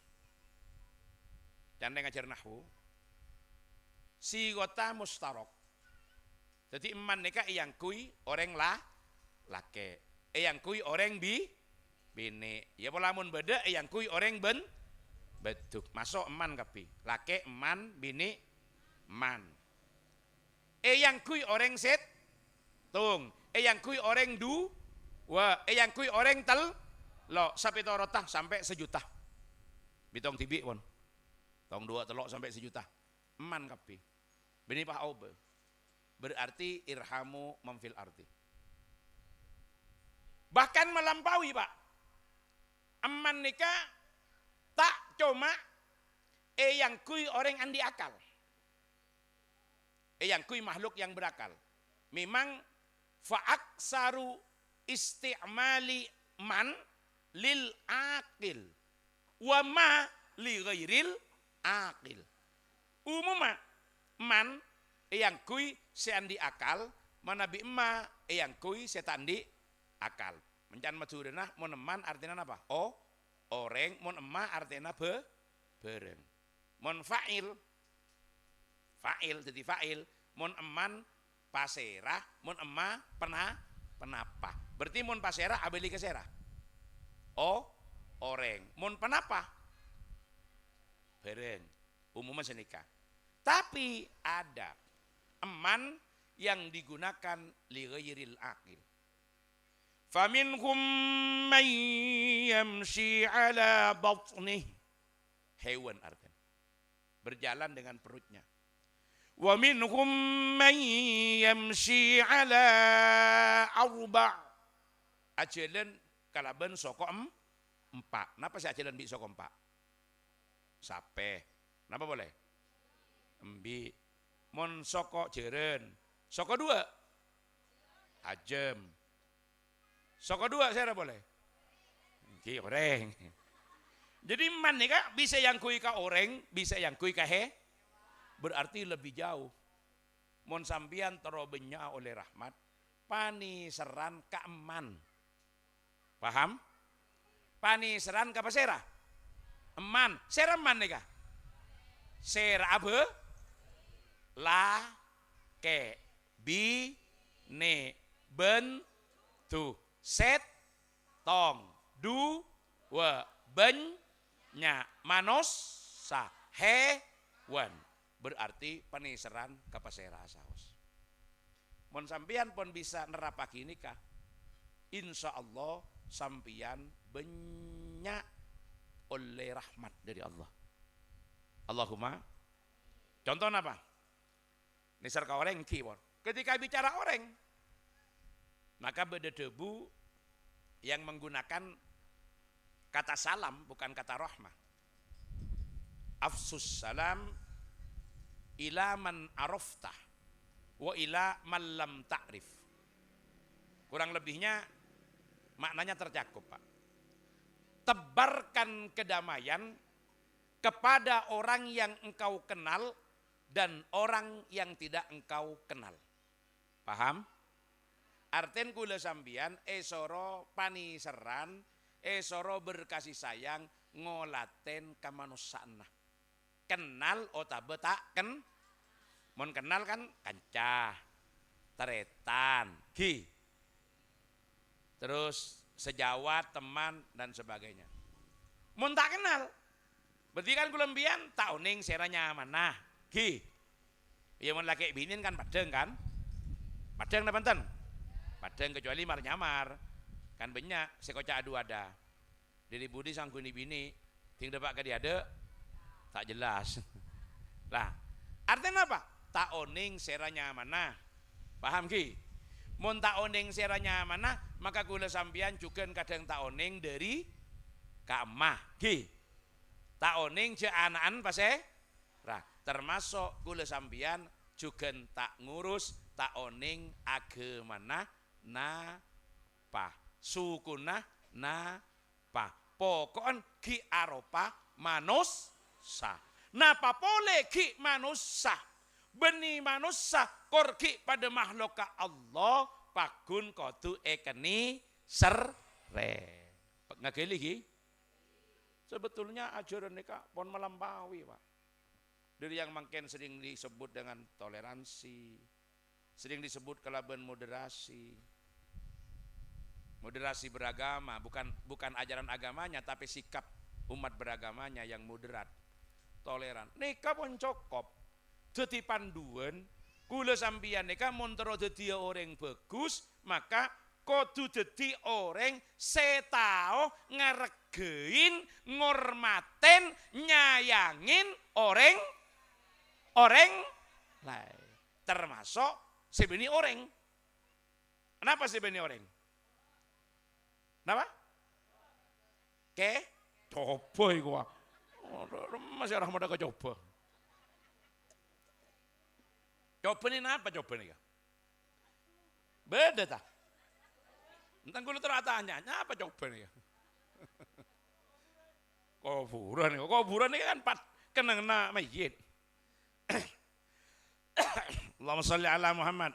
Candeng ngajar nahwu. Sigota mustarok. Jadi eman nika yang kui orang lake. Yang kui orang bini. Ya polamun beda yang kui orang beduk. Masuk eman kapi. Lake eman bini man. Yang kui orang tung. Yang kui orang yang kui orang lo sampai torotah sampai sejuta. Bitong tibi pun. Tong 2 telok sampai sejuta. Eman kapi. Bini pah aube. Berarti irhamu mamfil arti. Bahkan melampaui, Pak. Eman nikah tak cuma yang kui orang andi akal. Yang kui makhluk yang berakal. Memang fa'aksaru isti'mali man lil aqil wa ma li ghairil aqil. Umumnya man yang kui seandi akal, manabi emma yang kui setandi akal. Mencan maturina mon eman artinya apa? Orang, mon emma artinya bereng. Mon fa'il jadi fa'il, mon eman pasera, mon emma penapa. Berarti mon pasera abeli kesera. Orang, mon penapa? Bereng. Umumnya senikah. Tapi ada eman yang digunakan li ghairil aqil. Faminhum man yamshi ala batnih. Hewan artinya. Berjalan dengan perutnya. Wa minhum man yamshi ala arba'. Ajelan kalaban soko 4. Napa sih ajelan bi soko 4? Sape. Napa boleh? Embi. Mon soko jeren. Soko 2. Ajem. Soko 2 saya boleh. Ki orang. Jadi man nih kak bisa yang kui ka orang, bisa yang kui ka berarti lebih jauh. Mon sampian terobenya oleh rahmat, pani seran ka eman. Paham? Pani seran ka pasera. Eman, sera eman nih kak. Sera abe la ke bi ne ben tu set tong du wa ben nya manosa hewan. Berarti peniseran kapasera saos. Mon sampian pun bisa nerapaki nikah. Insya Allah sampian banyak oleh rahmat dari Allah. Allahumma. Contoh apa? Nisar ka orang keyboard. Ketika bicara orang, maka beda debu yang menggunakan kata salam bukan kata rahmah. Afsus salam ila man araftah wa ila man lam ta'rif. Kurang lebihnya maknanya tercakup, Pak. Tebarkan kedamaian kepada orang yang engkau kenal dan orang yang tidak engkau kenal. Paham? Arten kula sambian esoro paniseran, esoro berkasih sayang ngolaten kamanusanna. Kenal otabe tak mon kenal kan kancah, teretan, terus sejawat, teman dan sebagainya. Mon tak kenal, berarti kan kulembian tak uning seranya mana, ya mon laki binin kan padeng kan napanten, padeng kecuali mar nyamar, kan banyak sekoca adu ada, diri budi sangkuni bini, ting dapat ke dia ada, tak jelas. Lah, artinya apa? tak oning seranya mana. Paham ki? Mun tak oning seranya mana, maka kula sampeyan juga kadang tak oning dari kamah ki. Tak oning je anaan pase rah. Termasuk kula sampeyan juga tak ngurus tak oning agemana napa. Sukunah napa. Pokon ki aropa manusa. Napa boleh ki manusa. Beni manusa korki pada makhluk Allah pakun kotu ekeni serre. Ngageli ki? Sebetulnya ajaran mereka pun melampaui Pak. Dari yang makin sering disebut dengan toleransi, sering disebut kelaban moderasi. Moderasi beragama, bukan ajaran agamanya, tapi sikap umat beragamanya yang moderat, toleran. Nika pun cukup. Jadi panduan, kula sampian nika montoro jadi orang bagus, maka kudu jadi orang setao ngeregein, ngormaten, nyayangin orang lain. Termasuk sebeni orang. Kenapa sebeni orang? Kenapa? Coba iku. Masih orang muda coba. Coba ini apa coba nih? Beda tak? Entah gue tanya, apa coba nih? Kuburan ini kan kena mayit. Allahumma sholli ala Muhammad.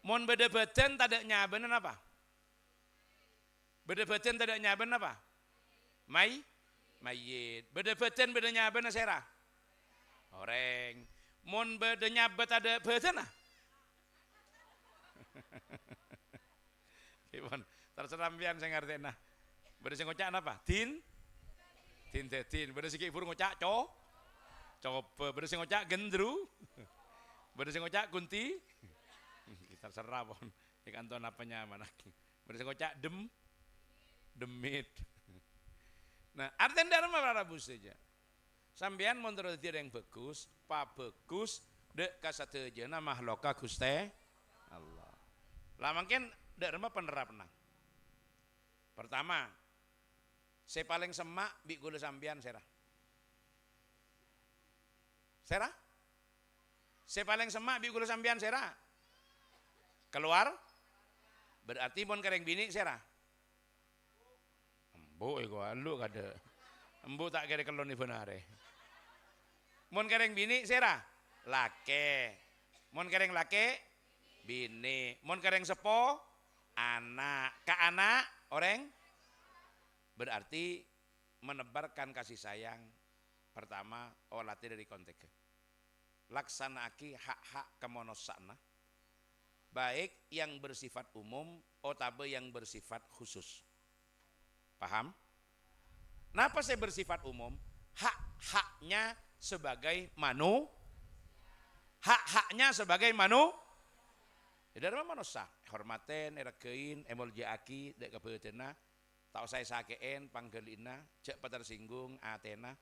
Mon beda badan tak ada nyabenan apa? Beda badan tak ada nyabenan apa? Mayit. Beda badan beda nyabenan serah. Orang. Mon beda nyabat ada badan ah? Ibon, terserah pian saya ngerti nah. Beda sing ngocak apa? Tin. Beda sing ibur ngocak coba. Beda sing ngocak gendru. Beda sing ngocak kunti. Terserah pon. Ikan ton apanya mana? Beda sing ngocak demit. Nah, artinya dari mana rabus saja. Sampean menurut dia yang bagus, pak bagus, dek kasatejana mahloka Gusti Allah. Lah mungkin dek remah penerapna. Pertama, saya paling semak bi gula sampean serah. Saya paling semak bi gula sampean serah. Keluar, berarti mon kereng bini serah. Embo ego lu kada. Embo tak kira kelon ni benare. Mon kereng bini serah, lake. Mon kereng lake, bini. Mon kereng sepo, anak. Ka anak, orang. Berarti menebarkan kasih sayang. Pertama, olatih dari konteks. Laksanaaki hak-hak kemonosakna. Baik yang bersifat umum, otabe yang bersifat khusus. Paham? Kenapa saya bersifat umum? Hak-haknya sebagai hak-haknya sebagai jadi ada manusia hormaten, eregein, emoljaaki, dek kebeutena, tau saya sakein, panggelina, cek tersinggung, atena.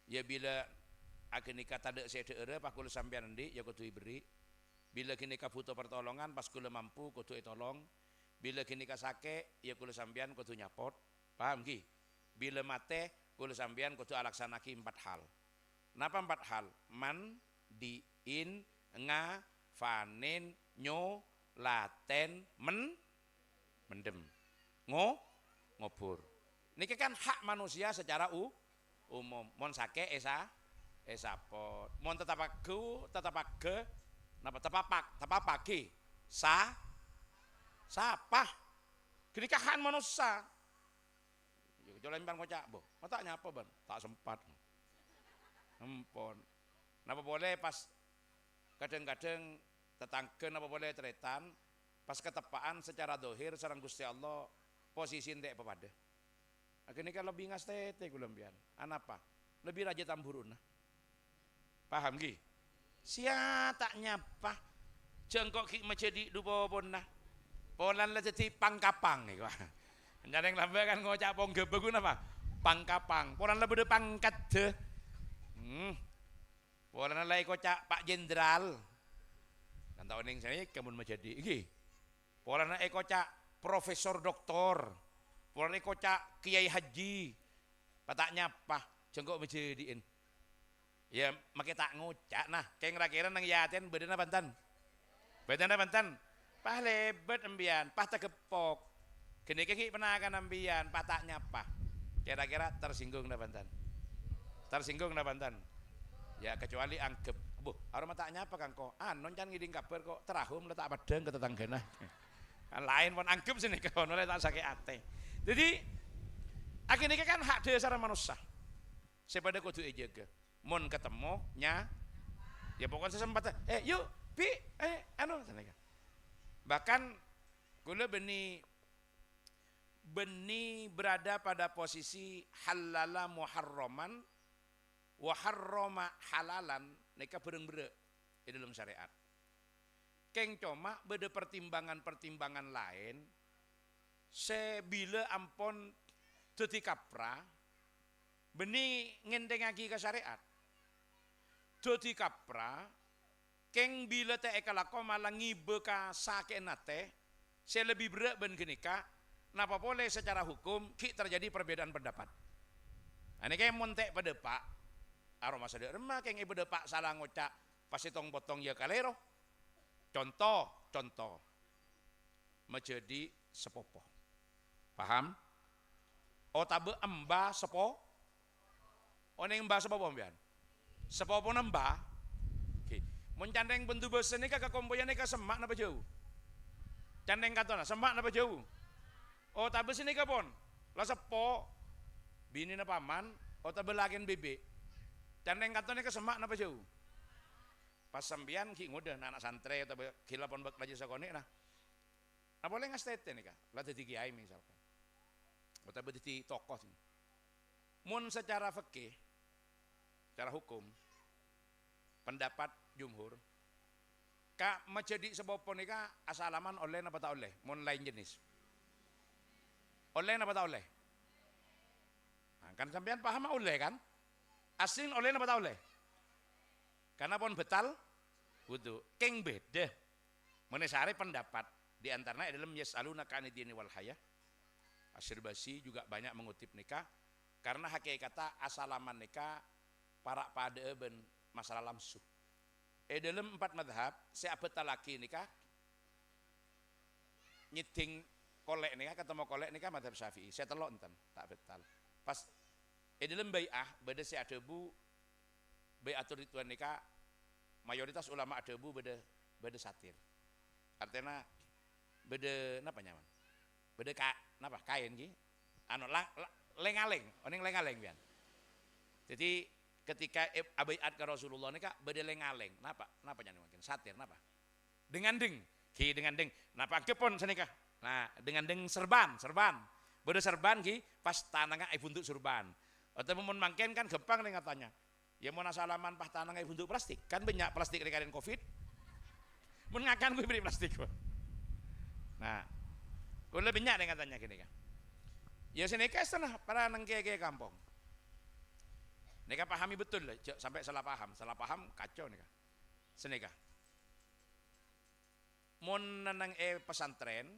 Ya bila akenika tade sedere, pak kula sampean endi, ya kudu diberi. Bila kenika butuh pertolongan, pas kula mampu, kudu tolong. Bila kenika sake, ya kula sampean kudu nyapot. Paham ki? Bila mate, kula sampean kudu alaksanaki 4 hal. Napa 4 hal? Mandiin, fanin, laten, mendem, ngobur. Niki kan hak manusia secara umum. Mon sake esapot. Mon tetap pagi sapah. Kenikahan manusia. Jalan bang kocak boh. Mata nyapa ban? Tak sempat. Empon. Napa boleh pas kadang-kadang tetangken apa boleh tretan pas ketepaan secara dohir sareng Gusti Allah posisi ndek pepada. Akhirnya kan lebih ngastete kulembian. Anapa? Lebih raja tamburuna. Paham ki? Sia tak nyapa. Jengkok ki menjadi dupo ponna. Polan lah jadi pangkapang nih kok. Nyareng lambe kan ngocak pong gebegun apa? Pangkapang. Polan lah bede pangkat deh. Polana lai kocak Pak Jenderal. Kan tau ning sini kemun menjadi iki. Polana kocak Profesor Doktor. Polana kocak Kiai Haji. Pataknya apa? Jengkok menjadiin. Ya make tak ngucak nah, keng kira nang yaten bedana banten. Bedana banten. Pah lebet embian, pah tegepok. Gini ki penakan embian, pataknya apa? Kira-kira tersinggung na banten. Tersinggung na banten. Ya kecuali anggap, bu, orang mataknya apa kang kok? Non can ngiding kabar kok terahum letak padang ke tetanggana. Kan lain pun anggap sini kau nolai tak sakit ate. Jadi akhirnya kan hak dasar manusia. Sepada kudu ejaga. Mon ketemu nya, ya pokoknya sesempatan. Yuk, pi, anu sana kan. Bahkan kula beni berada pada posisi halala muharraman wa harrama halalan neka bereng-bereng di dalam syariat. Keng coma beda pertimbangan-pertimbangan lain sebila ampon teti kapra beni ngendengagi ke syariat. Teti kapra keng bila te ekalako malah ngibe ka sake nate se lebih berat ben genika napa boleh secara hukum ki terjadi perbedaan pendapat. Ini kayak montek pada pak aroma sadar remah keng ibu depak salah ngocak pasti tong potong ya kalero. Contoh menjadi sepopo. Paham? Tabe emba sepo. Oneng emba sepopo mbian. Sepopo nemba. Oke. Mun candeng bentu basa nika kakompoyan nika semak napa jauh? Candeng katona semak napa jauh? Tabe sini kapon. Lah sepo bini na paman, tabe lagen bebek. Candeng katone ke semak napa jauh? Pas sambian ki ngoda anak santri atau kilapon bak laju sakone nah. Nah boleh ngastete nih kak, lah dadi kiai misalkan. Atau dadi tokoh. Mun secara fikih, secara hukum, pendapat jumhur, kak menjadi sebopon nih kak asalaman oleh napa tak oleh, mun lain jenis. Oleh napa tak oleh? Nah, kan sampean paham oleh kan? Asing oleh apa tak oleh? Karena pun betal wudu. Keng beda. Menesari pendapat di antaranya dalam yasaluna kanidini wal hayah. Asy-Syirbasi juga banyak mengutip nikah karena hakikata asalaman nikah para pada ben masalah lamsuh. Dalam 4 madhab saya betal laki nikah nyiding kolek nikah ketemu kolek nikah madhab Syafi'i. Saya telok enten tak betal. Pas dalam bai'ah beda si adebu bai'atul ridwan nikah mayoritas ulama adebu beda satir. Artinya beda napa nyaman? Beda napa kain ki? Anu lengaleng, oning lengaleng pian. Jadi ketika bai'at ke Rasulullah nikah beda lengaleng. Napa nyaman mungkin satir napa? Dengan deng, ki dengan deng. Napa kepon senikah? Nah, dengan deng serban. Beda serban ki pas tanangnya buntuk serban. Atau mun mangken kan gepang nih katanya. Ya mau nasalaman pah tanang kayak bentuk plastik. Kan banyak plastik kalian Covid. Mun ngakan gue beli plastik. Nah, gue lebih banyak nih katanya gini kan. Ya sini sana para nang kiai kampung. Nika pahami betul lah, sampai salah paham kacau nika. Senika. Mun nang pesantren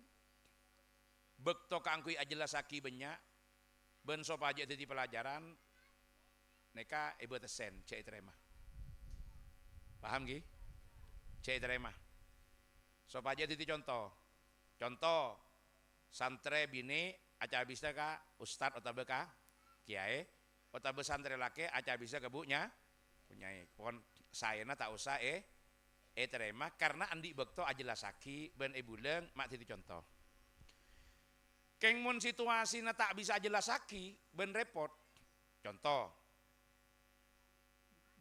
bekto kangkui ajelasaki banyak ben sopa aja jadi pelajaran neka ibu tesen cek terima paham gi cek terima sopa aja jadi contoh santre bini aca bisa ka ustad atau beka kiai atau santre laki aca bisa ke bunya punyai pon saya tak usah terima karena andi bekto ajelasaki ben ibu leng mak jadi contoh. Keng mun situasi na tak bisa jelasaki ben repot. Contoh,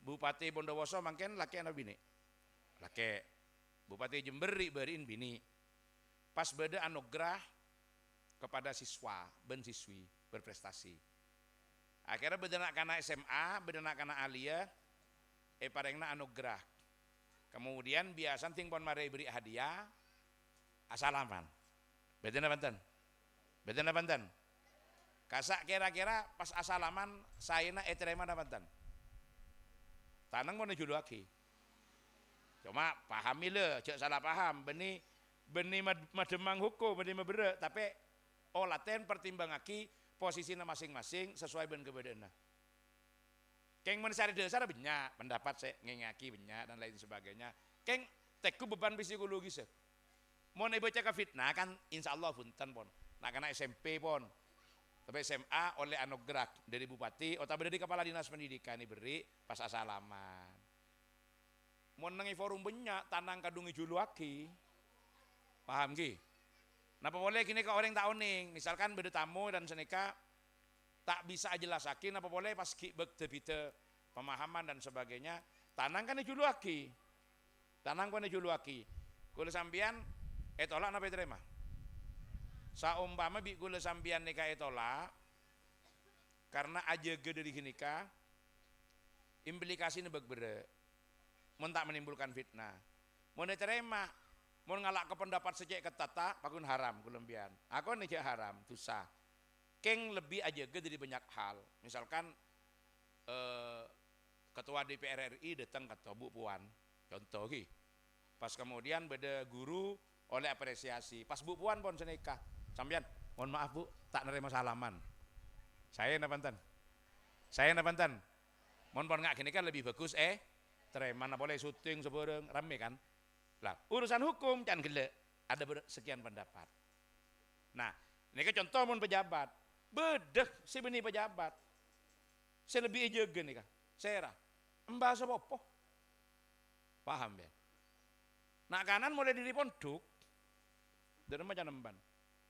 Bupati Bondowoso mangken laki anak bini. Laki. Bupati Jember beriin bini. Pas beda anugerah kepada siswa, ben siswi berprestasi. Akhirnya beda nak kana SMA, beda nak kana alia, parengna anugerah. Kemudian biasa ting pon mari beri hadiah, asalaman. Beda na banten. Betul na banten? Kasak kira-kira pas asalaman saya na terima na banten. tanang mau julu aki. Cuma pahami le, cek salah paham, benih mademang hukum, benih mebere, tapi olaten pertimbang aki posisinya masing-masing sesuai dengan kebedaannya. Keng mencari dasar banyak, pendapat saya ngengaki banyak dan lain sebagainya. Keng teku beban psikologis. Mau baca ke fitnah kan insya Allah punten pon. Nak kena SMP pon. Tapi SMA oleh anugerah dari bupati, atau dari kepala dinas pendidikan diberi pas asalaman. Mau nengi forum banyak tanang kadungi juluaki. Paham ki? Napa boleh kini ke orang tak oning, misalkan beda tamu dan seneka tak bisa jelasakin apa boleh pas ki bektebite pemahaman dan sebagainya, tanang kan juluaki. Tanang kan juluaki. Kula sambian etolak napa terima? Saumpama bi kula sambian nikah etolak karena aja gede dari nikah implikasinya begbere. Mun tak menimbulkan fitnah. Mun terima mau ngalak ke pendapat secek ketata pakun haram kulembian. Aku nih haram dosa. Keng lebih aja gede dari banyak hal. Misalkan ketua DPR RI datang ke Bu Puan. Contoh ki. Pas kemudian beda guru oleh apresiasi. Pas Bu Puan pon senikah. Sampean, mohon maaf Bu, tak nerima salaman. Saya napanten. Saya napanten. Mohon pon ngak gini kan lebih bagus terima mana boleh syuting sebareng rame kan. Lah, urusan hukum can gele ada sekian pendapat. Nah, ini kan contoh mun pejabat. Bedeh si benih pejabat. Saya lebih jaga nih kan. Saya embah apa? Paham ya? Nak kanan mulai diri pondok. Dari macam emban.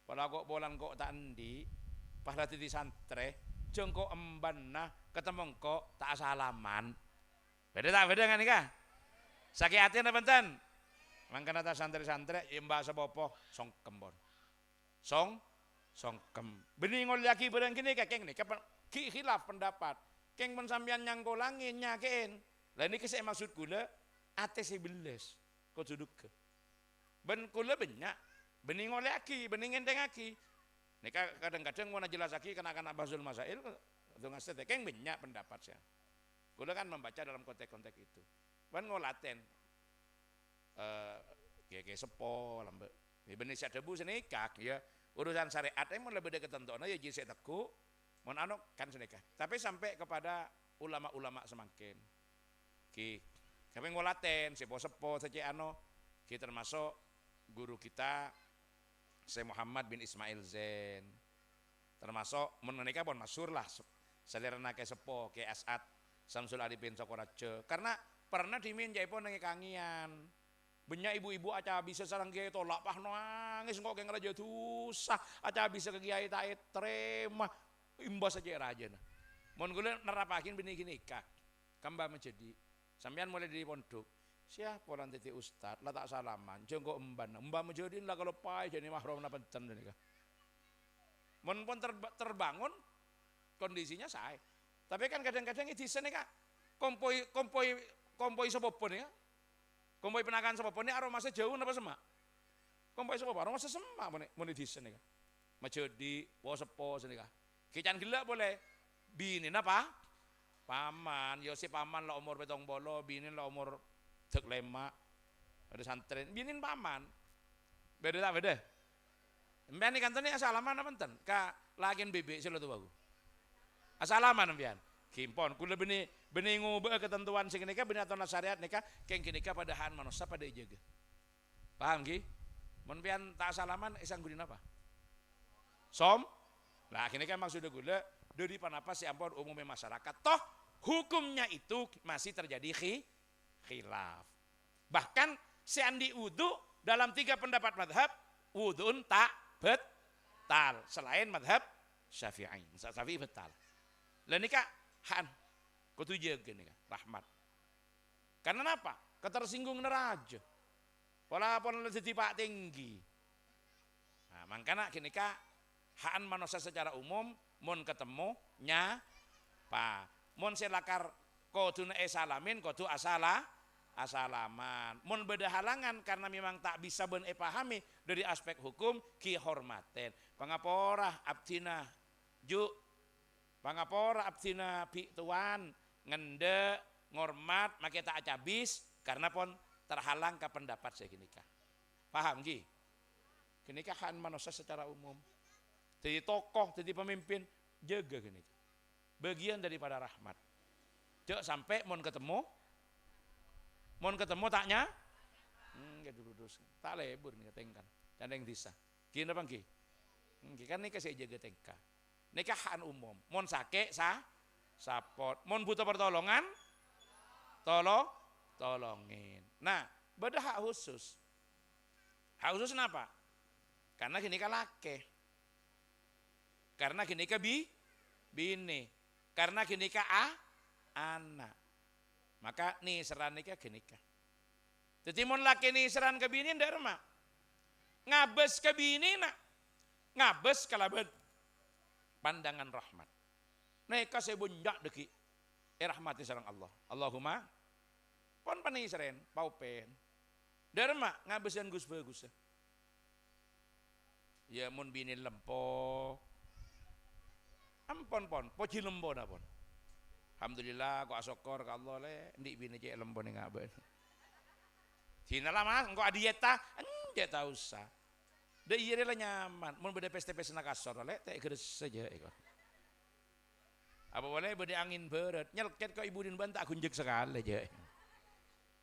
Kalau kok bolan kok tak endi, pas latih di santre, jengkok emban nah ketemu kok tak salaman. Beda kan nih kah? Sakit hati apa benten? Mangkana ta santri-santri mbah sepopo songkem bon. Songkem. Bening ngol lagi bareng kini kakeng nih ki khilaf pendapat. Keng men sampean nyangkolangin nyakein. Lah niki saya maksud kula ate sebeles. Kok duduk ke. Ben kula banyak bening ngol lagi, bening enteng aki. Nika kadang-kadang mau jelas lagi kena bahsul masail dengan keng banyak pendapat saya. Kula kan membaca dalam konteks-konteks itu. Ben ngolaten kayak sepo lambe Indonesia debu senikah ya urusan syariat emang lebih dekat tentunya ya jise teku mon anu kan senikah tapi sampai kepada ulama-ulama semakin ki kami ngolaten sepo saja anu kita termasuk guru kita Syekh Muhammad bin Ismail Zain termasuk menikah pun masyhur lah selirana ke sepo ke As'ad Samsul Arifin Sokorajo karena pernah dimin jaipon nengi kangian banyak ibu-ibu aca bisa sarang kiai tolak pah nangis kok keng raja susah aca bisa ke kiai tak terima imbas saja raja nah mon kula nerapakin benih gini kak kamba menjadi sampean mulai dari pondok siapa orang titi ustad lah tak salaman jengko emban menjadi lah kalau pai jadi mahrum napa ten nika mon pun terbangun kondisinya saya tapi kan kadang-kadang itu senika kompoi sepopo nih kompoi penakan sepopo ini aromanya jauh apa semak kompoi sepopo aromanya semak mau di sini kan menjadi wosepo sini kan kican gila boleh binin apa paman yosi paman lah umur betong bolo binin lah umur tek lema ada santren binin paman beda tak beda mbak ini kantornya asalaman apa enten kak lagian bebek sih lo tuh bagus asalaman mbian kimpon kula benih ngubah ketentuan sing nikah benih atau syariat nikah keng nikah padahan manusia pada jaga paham ki mun pian tak salaman isang gudin apa lah kini kan maksudnya gula dari panapa si ampun umumnya masyarakat toh hukumnya itu masih terjadi khilaf bahkan seandi wudu dalam 3 pendapat madhab wudun tak betal selain madhab syafi'i betal lah nikah han kudu jaga nih rahmat karena apa ketersinggung neraja walaupun lebih pak tinggi nah makanya kini kak haan manusia secara umum mon ketemu pak mon selakar kudu salamin kudu asalaman mon beda halangan karena memang tak bisa pahami dari aspek hukum ki hormaten pangapora abdina ju pangapora abdina pi tuan ngende ngormat make tak acabis karena pun terhalang ke pendapat saya nikah. Paham Ki? Kenikahan manusia secara umum. Jadi tokoh, jadi pemimpin, jaga gini. Bagian daripada rahmat. Cek sampai mon ketemu taknya, dulu tak lebur nih tengkan, dan yang disa. Gini bang Ki, kan nikah saya jaga tengka. Nikahan umum, mon sakit sapot, mon butuh pertolongan, tolongin. Nah, beda hak khusus. Hak khusus kenapa? Karena gini kan laki. Karena gini ke bini. Karena gini ke anak. Maka nih seran nikah gini ka. Jadi mun laki nih seran ke bini ndak remah. Ngabes ke bini nak. Ngabes kalaban pandangan rahmat. Neka sebunjak deki. Rahmati sareng Allah. Allahumma pon pani seren paupen. Derma ngabesan gus bagus. Ya mun bini lempo. Ampon pon, poci lempo na pon. Alhamdulillah kok asokor ka Allah le, ndik bini cek lempo ning ngaben. Sinalah Mas, engko adieta, enjek ta usah. De iya lah nyaman, mun beda peste-peste na kasor le, tek geres saja iko. Apa boleh beda angin berat, nyelket kok ibu din ban tak kunjek sekali aja.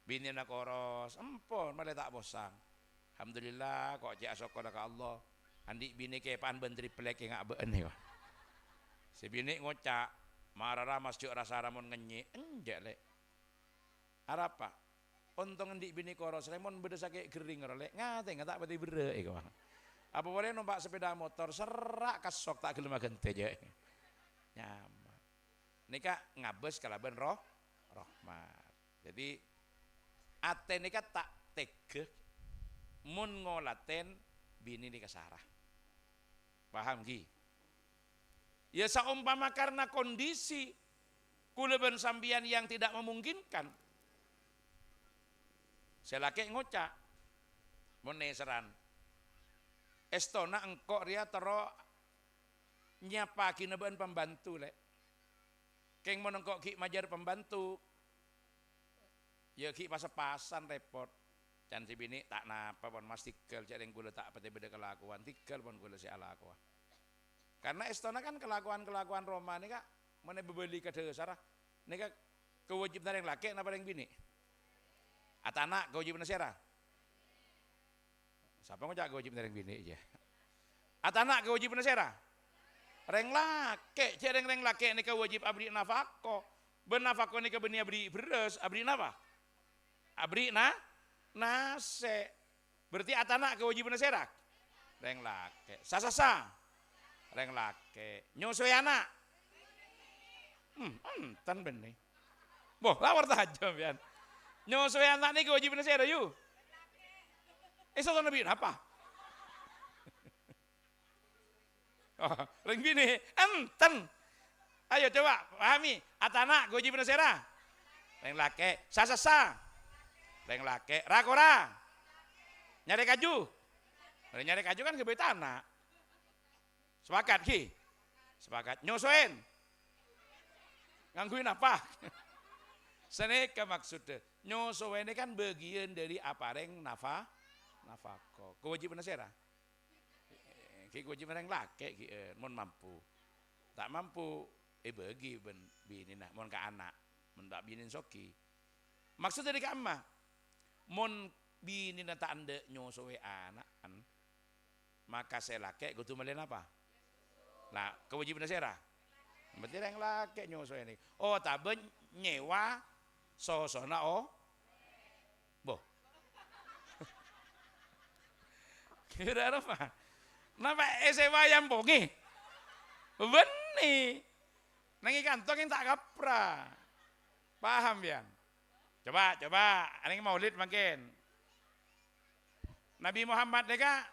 Bini nak koros, empon malah tak bosang. Alhamdulillah kok cek asokor ka Allah. Andi bini kepan ben triplek ngak beun iko. Si bini ngocak, marah ramas cuk rasa ramon ngenyi, enjek lek. Arapa? Untung ndik bini koros lemon beda sakit gering lek. Ngate tak pati bere iku. Apa boleh numpak sepeda motor serak kasok tak gelem gente je. Nyaman. Nika ngabes kalaban rahmat. Jadi ate nika tak tege mun ngolaten bini nika sarah. Paham Ki? Ya saumpama karena kondisi kuleban sambian yang tidak memungkinkan. Selake ngocak meneseran. Estona engkok ria tero nyapa kineban pembantu lek. Keng menengkok ki majar pembantu. Ya ki pas-pasan repot. Dan si bini tak napa pon mas tikel cek yang gula tak pati beda kelakuan tikel pon gula si alakuan. Karena estona kan kelakuan Roma ini kak mana bebeli ke dasar ini kak kewajiban yang laki apa yang bini atana kewajiban sera siapa ngajak kewajiban yang bini aja atana kewajiban sera reng laki cek reng laki ini kewajib abri nafako benafako ini kebeni abri beres abri napa abri nase berarti atana kewajiban sera reng laki sasa reng lake nyusui anak enten benih boh lawar tajam ya nyusui anak ini kewajiban saya yuk itu nabi apa oh, reng bini enten ayo coba pahami atana kewajiban saya reng lake sasa reng lake rakora nyari kaju kan kebet anak. Sepakat Ki? Sepakat. Nyosoin? Ngangguin apa? Seneka maksudnya. Nyosoin ini kan bagian dari apareng nafako. Kewajiban sera? Ki kewajiban yang laki, mon mampu. Tak mampu, bagi bini nah, mon ke anak. Mon tak bini soki. Maksud dari ke amma? Mon bini na tak anda nyosoin anak. Maka saya laki, gue tuh melihat apa? Nah, kewajiban sera. Berarti yang laki nyoso ini. Oh, taben nyewa sosona boh. Kira apa? Napa SMA yang bongi? Beni. Nangi kantong yang tak kapra. Paham ya? Coba, ini maulid makin. Nabi Muhammad deka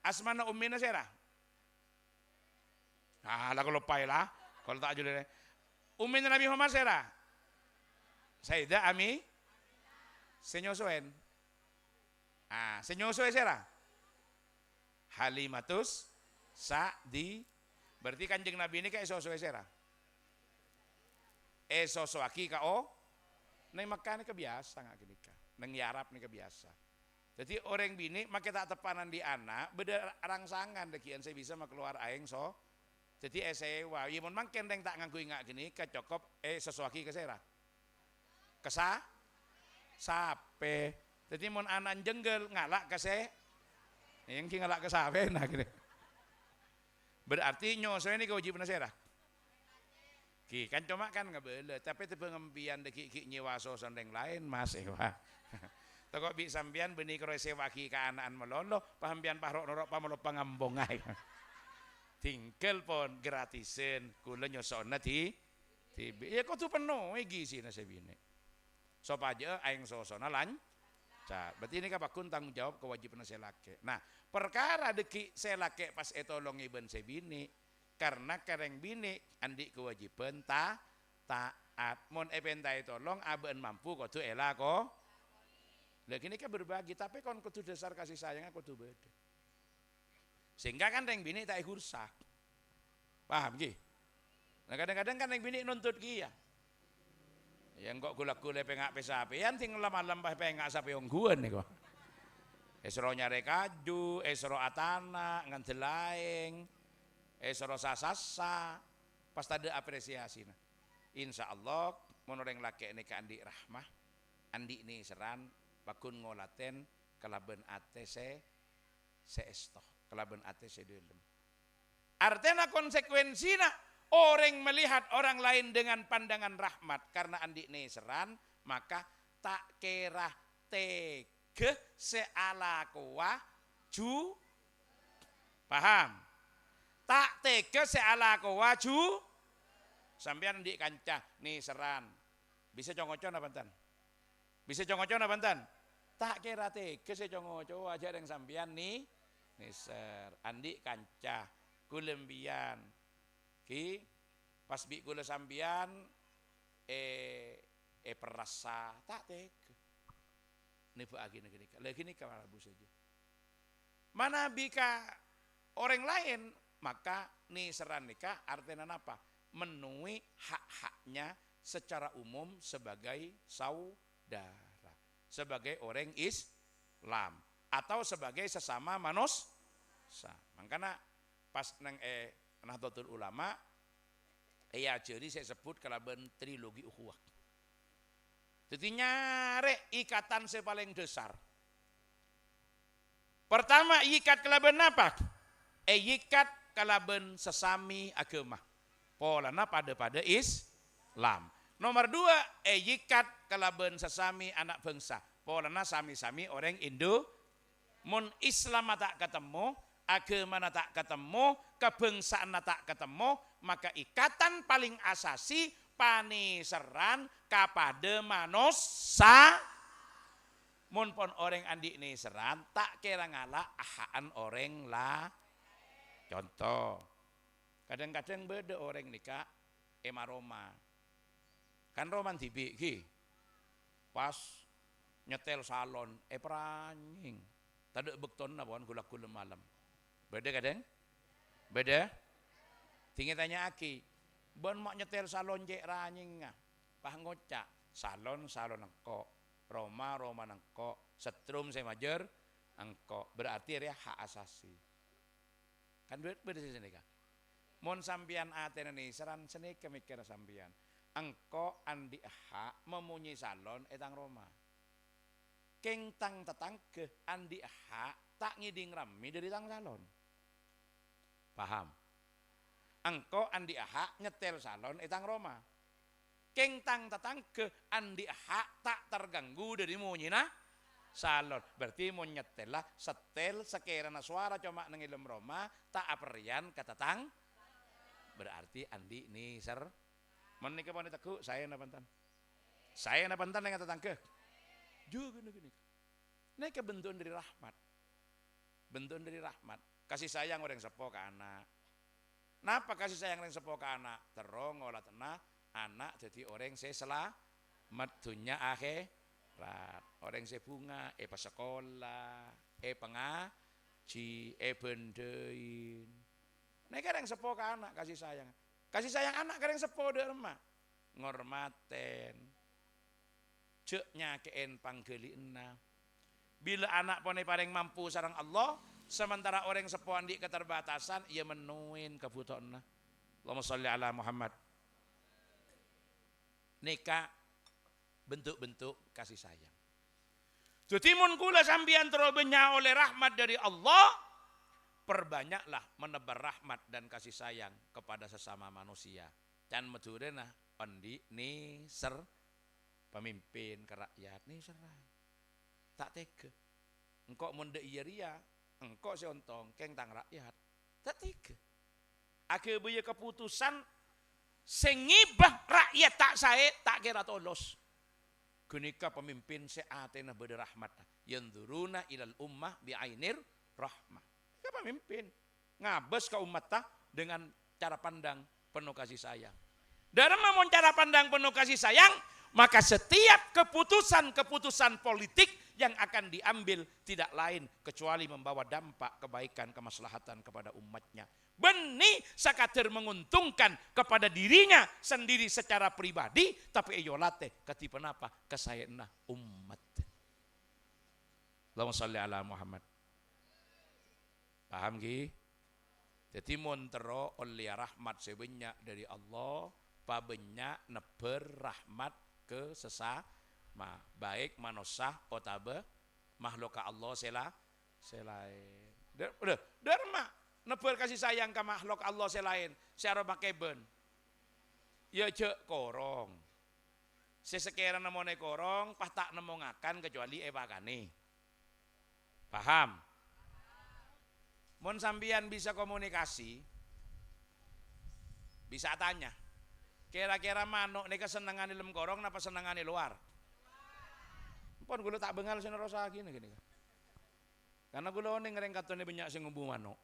asmana ummina sera. Ah, lah kalau payah kalau tak jual Umi Nabi Muhammad sera. Sayyidah Ami senyosoen. Ah, senyosoen sera. Halimatus Sa'di. Berarti kanjeng Nabi ini kayak sosoe sera. Sosoaki ka Neng Mekah ini kebiasa nggak gini kan? Neng Arab ini kebiasa. Jadi orang bini makai tak tepanan di anak, beda rangsangan dekian saya bisa mak keluar aing so. Jadi sewa, ya mun mangken deng tak nganggu nggak gini, kecokop sesuaki kesera. Kesa, sape. Jadi mun anak jenggel ngalak kese, yang ngalak kesape nah gini. Berarti nyoso ini kewajib nasera. Ki kan cuma kan ngebele, tapi itu pengempian deki nyewa sosan yang lain mas ewa. Toko bi sambian benih kroe sewa ki ke anaan melolo, pahampian pahrok norok pamelo pangambongai. Tingkel pon gratisin, kula nyosona ti ya kok tuh penuh gizi nase bini. Sop aja aing sosona lancar. Berarti ini kapakun tanggung jawab kewajiban selake. Nah, perkara deki selake pas etolong iben sebini karena kereng bini andi kewajiban taat. Mon epentai tolong aben mampu kok tuh ela kok. Lah kini kan berbagi tapi kon kudu dasar kasih sayangnya kudu beda. Sehingga kan reng bini tak hursak. Paham ki? Nah kadang-kadang kan reng bini nuntut ki ya. Yang kok gulak-gulak pengak pesapean ting lemah-lembah pengak sape ongguan nih kok. Esro nyare kaju, esro atana, ngandelaeng, esro sasasa, pas tadi apresiasi nah. Insya Allah monoreng laki ini ke andi rahmah, andi ini seran, bakun ngolaten kelaben ate seestoh, kelaben ate sedelem. Artinya konsekuensinya orang melihat orang lain dengan pandangan rahmat karena andi ini seran, maka tak kira tege seala kuah paham? Tak tege seala kuah sampean di kancah nih seran bisa congocon apa tan? Bisa congocon apa tan? Tak kira tege se congoco aja yang sampean nih ser andi kancah kulembian ki pas bi kula sampean perasa tak tege nih pagi negeri lagi nih kamar abu saja mana bika orang lain maka nih seran nikah artinya apa? Memenuhi hak-haknya secara umum sebagai saudara, sebagai orang Islam atau sebagai sesama manusia. Makanya pas nang Nahdlatul Ulama ya jadi saya sebut kalaban trilogi ukhuwah. Jadi nyare ikatan sepaling dasar. Pertama ikat kalaban apa? Ikat kalaban sesami agama. Polana pada Islam. Nomor 2, ikat kalaban sesami anak bangsa. Polana sami-sami orang Indo. Mun Islam tak ketemu, agama tak ketemu, kebangsaan tak ketemu, maka ikatan paling asasi paniseran kepada manusia. Mun pon orang andi ini seran tak kira ngalah ahaan orang lah. Contoh. Kadang-kadang beda orang nikah Roma. Kan roman tibi ki. Pas nyetel salon peranjing. Tadi bekton na bon gulak-gulak malam. Beda kadang? Beda? Tinggi tanya aki. Bon mak nyetel salon jek ranjing ngah. Pah ngocak salon engko. Roma engko. Setrum saya majer engko. Berarti ya hak asasi. Kan beda sih nikah. Mon sambian atene nih seran seni kemikir sambian engko andi hak memunyi salon etang Roma keng tang tetangke andi hak tak ngiding rami dari tang salon paham engko andi hak nyetel salon etang Roma keng tang tetangke andi hak tak terganggu dari munyi nah salon berarti mau nyetel lah setel sekiranya suara cuma nengilem Roma tak aperian kata tang berarti andi nih ser menikah wanitaku saya napantan dengan tetangga juga gini ini kebentuan dari rahmat kasih sayang orang sepo ke anak napa kasih sayang orang sepo ke anak terong olah tenah anak jadi orang saya selamat dunia akhirat orang saya bunga pas sekolah pengaji bendein. Nek kadang sepo ke anak kasih sayang anak kadang sepo derma ngormaten ceknya keen panggeliina. Bila anak pone paling mampu sarang Allah, sementara orang sepuan di keterbatasan, ia menuin kebutuhanna. Allahumma sholli ala Muhammad. Nikah bentuk-bentuk kasih sayang. Tutimun kula sambian terobenya oleh rahmat dari Allah, perbanyaklah menebar rahmat dan kasih sayang kepada sesama manusia. Dan medurena ondi ni ser pemimpin ke rakyat ni serai. Tak tega. Engkau munde iya ria, engkau seontong keng tang rakyat. Tak tega. Akhir buaya keputusan sengibah rakyat tak sae tak kira tolos. Gunika pemimpin seatena berrahmat yanzuruna ilal ummah bi'ainir rahmah. Ya pemimpin ngabes ke umat dengan cara pandang penuh kasih sayang. Dalam memon cara pandang penuh kasih sayang, maka setiap keputusan-keputusan politik yang akan diambil tidak lain kecuali membawa dampak kebaikan kemaslahatan kepada umatnya. Benih sakatir menguntungkan kepada dirinya sendiri secara pribadi, tapi eyolate ketipen apa? Kesayana umat. Allahumma sholli ala Muhammad. Paham ki? Jadi montero oleh rahmat sebanyak dari Allah, pabanyak neber rahmat ke sesama, baik manusia otabe makhluk Allah selain. Derma neber kasih sayang ke makhluk Allah selain secara makeben. Ya cek korong. Sesekira nemone korong, pas tak nemongakan kecuali epakane. Paham? Mon sambian bisa komunikasi, bisa tanya. Kira-kira manuk nih kesenangan di dalam korong, apa senangan di luar? Pon gue tak bengal senerosa gini. Karena gue loning ngereng katone banyak sing ngubu manuk.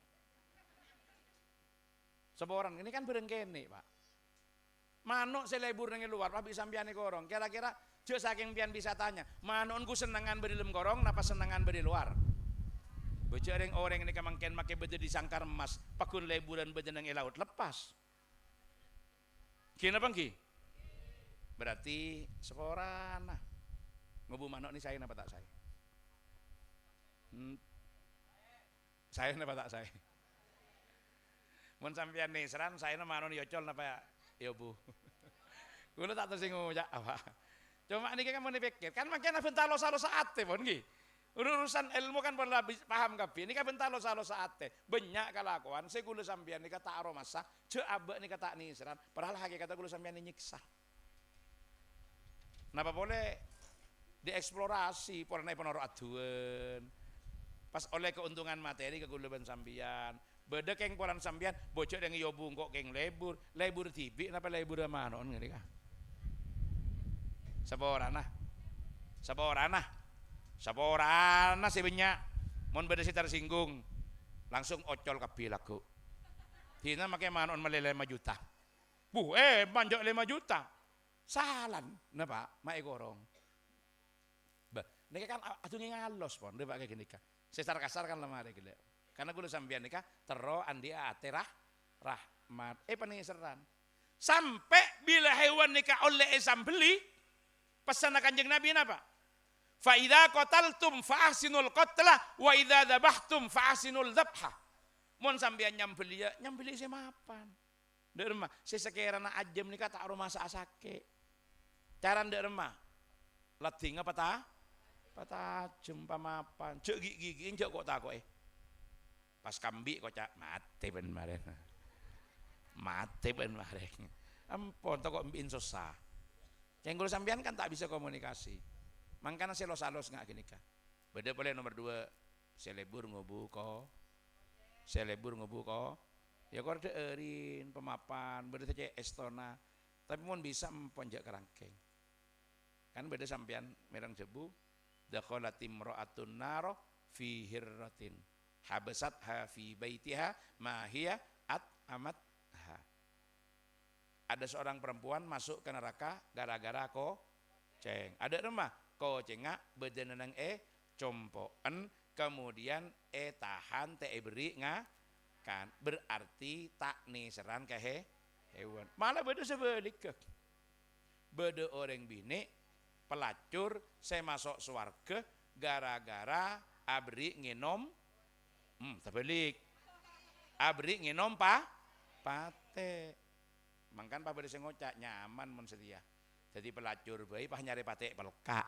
Seborang ini kan berengkene Pak. Manuk selebur nang luar, Pak bisa sampeyan korong. Kira-kira jo saking pian bisa tanya, manukku senengan beri dalam korong napa senengan beri luar? Becereng orang ini kemangken make bede di sangkar emas, pakun leburan bede nang laut lepas. Kenapa ki? Berarti seorang nah. Ngubu manuk ini saya napa tak saya? Saya napa tak saya? Mun sampeyan nih seran saya nama anu yocol napa ya Bu. Kulo tak tersinggung ya apa. Cuma ini kan mau dipikir kan makin bentalo salo saate pun nggih. Urusan ilmu kan pernah paham kabeh. Ini kan bentalo salo saate. Banyak kelakuan saya kulo sampeyan nika tak aromasa, je abek nika tak nih seran. Padahal hakikat kulo sampeyan nyiksa. Napa boleh dieksplorasi pernah penoro aduan. Pas oleh keuntungan materi keguluban sampeyan. Beda keng polan sambian bocok yang yobu kok keng lebur tibik napa lebur manon ngene ka. Saborana sebenyak mon beda si tersinggung langsung ocol kabeh lagu. Dina make manon melele 5 juta. Manjok 5 juta. Salan napa mae korong. Bah, niki kan atunge ngalos pon napa kayak gini ka. Secara kasar kan lemare gile. Karena gue sampeyan nikah tero andi aterah rahmat peniseran sampai bila hewan nikah oleh sambeli pesan Kanjeng Nabi napa fa idza qataltum fa ahsinul qatla wa idza dzabhtum fa ahsinul dzabha mon sampeyan nyambeli semapan ndek remah sesekirana ajem nikah tak rumah asake cara ndek remah leding apa ta patajem pamapan cek gigi cek kok takoke pas kambi kocak mati ben mareng. Ampun kok mbin susah. Cenggol sampean kan tak bisa komunikasi. Mangkana selos-alos ngak gini ka. Beda boleh nomor 2 selebur ngubu ko. Ya kok erin pemapan beda saja estona. Tapi mun bisa emponjak kerangkeng. Kan beda sampean merang jebu dakhalatim ra'atun naro fi hirratin. Habasatha fi baitiha ma hiya amatha. Ada seorang perempuan masuk ke neraka gara-gara koceng. Ada rumah kocengak bedenenang compoen kemudian tahan beri kan berarti tak niseran ke hewan. Malah beda sebalik. Beda orang bini pelacur saya masuk surga gara-gara abri nginom terbalik abri nginom pate mangkan pabrik sing ngocak nyaman mun setia jadi pelacur bayi pah nyari pate pelka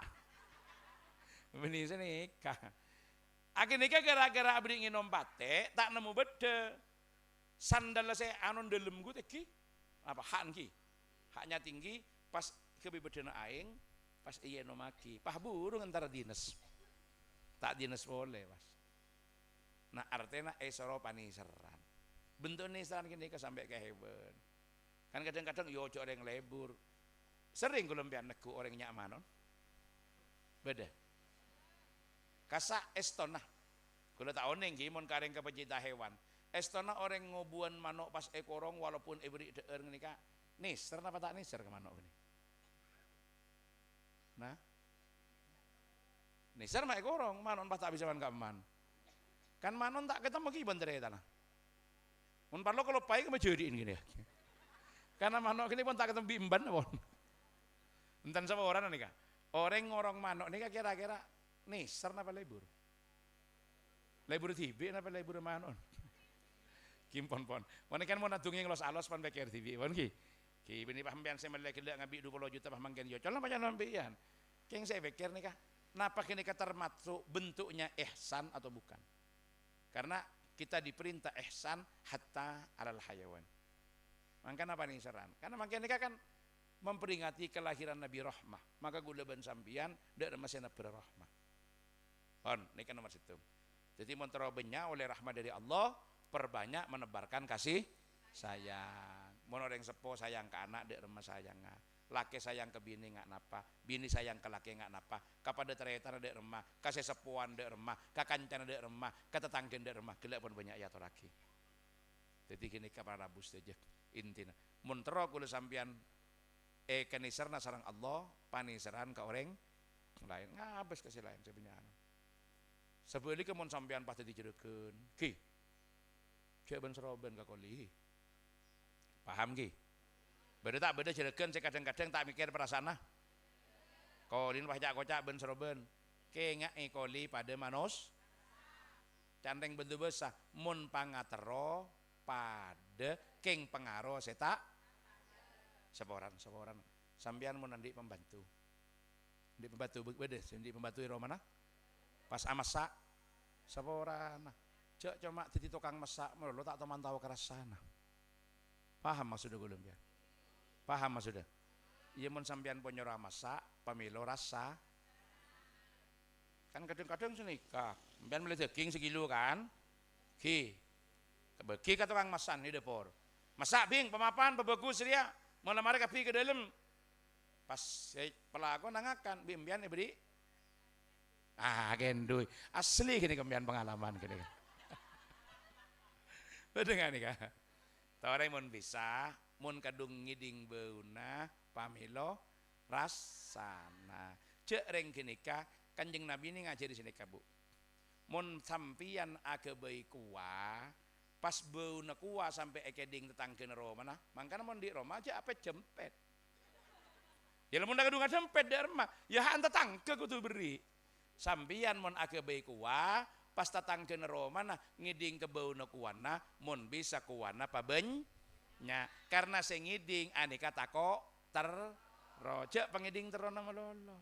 benih senikah akhirnya gara-gara abri nginom pate tak nemu beda sandal saya anon dalam gue teki apa hak ki haknya tinggi pas kebebedana aing pas iya nomaki pah burung antara dinas tak dinas boleh mas nah artinya esoro paniseran bentuk niseran kini ke sampai ke heaven kan kadang-kadang yo ojo orang lebur sering kulempian neku orang nyak manon beda kasa estona kulo tak oneng ki mon kareng ke pecinta hewan estona orang ngobuan manuk pas ekorong walaupun ibri deur ngene ka niser apa tak niser ke manuk ini nah niser mak ekorong manon pas tak bisa man kaman kan manon tak ketemu ki bentere tanah mun parlo kalau pai ke majadiin gini karena manuk ini pun tak ketemu bimban pun enten sama orang nih kak orang ngorong manuk nih kira-kira niser apa lebur tibi apa lebur manuk kimpon pon mana kan mau nadungi ngelos alos pan beker tibi pon ki bini paham saya melek gila ngabi 20 juta pah mangken yo colong macam nampian keng saya pikir nih kak napa kini termasuk bentuknya ihsan atau bukan karena kita diperintah ihsan hatta alal hayawan makanya apa nih seran karena makanya kan memperingati kelahiran Nabi Rahmah maka gula ban sambian dak masih Nabi Rahmah pon ini kan nomor situ jadi menterobenya oleh rahmat dari Allah perbanyak menebarkan kasih sayang mon orang sepo sayang ke anak dek remah sayang laki sayang ke bini nggak napa bini sayang ke laki nggak napa kepada teretan dek remah kasih sepuan dek remah kakancan dek remah ketetanggen dek remah gelak pun banyak ya laki jadi gini kapan rabus saja intinya muntero kulo sampian keniserna sarang Allah paniseran ke orang lain ngabes kasih lain sebenarnya sebeli kemun sampian pasti dijerukeun ki cek ben seroben ka koli paham ki beda tak beda jerekeun saya kadang-kadang tak mikir perasaan kolin pajak kocak ben seroben ke ngak koli pada manos canteng bentuk besar mun pangatero pada keng pengaruh seta seporan sampean mun nanti pembantu beda di pembantu iro mana pas amasa seporan cek cuma titi tukang masak lo tak teman tahu kerasana paham maksudnya gue ya paham maksudnya iya mun sampean penyora masak pamilo rasa kan kadang-kadang senikah sampean beli daging sekilo kan kebagi ke tukang masan di dapur masak bing pemapan bagus dia mau lemari kapi ke dalam pas pelaku nangakan bimbian beri gendui asli gini kembian pengalaman gini dengan nih kak tore mun bisa mun kadung ngiding beuna pamilo rasana cek reng gini kak kanjeng Nabi ini ngajari sini kabu mun sampian agebai kuah pas beuna kuah sampai ekeding tetangkeun Roma nah mangkana mun di Roma aja apa jempet ya lamun kadung jempet di rumah ya han tetangke kudu beri sampian mun agebai kuah pas tatangkeun Roma nah ngiding ke beuna kuana mun bisa kuana pabenya karena sing ngiding aneka tako terrojak pengiding terona melolo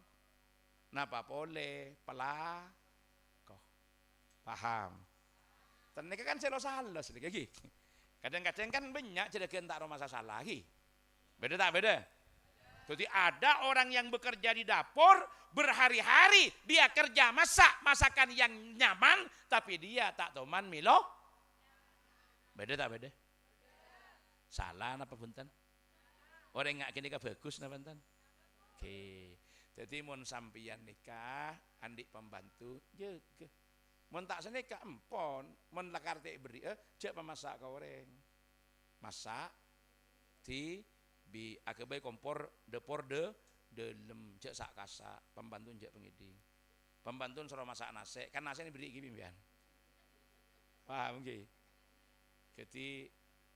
napa boleh pelako paham ternyata kan selo salah sedikit gitu kadang-kadang kan banyak jadi tak rumah salah beda tak beda jadi ada orang yang bekerja di dapur berhari-hari dia kerja masak masakan yang nyaman tapi dia tak toman milo beda tak beda salah apa punten orang nggak kini bagus apa punten oke jadi mun sampian nikah andik pembantu juga mun tak senikah empon mun lakarte beri cek pemasak ka oreng masak di bi akebai kompor depor de delem cek sak kasak pembantu cek pengiding pembantu suruh masak nasi kan nasi ini beri iki pimpian paham nggih jadi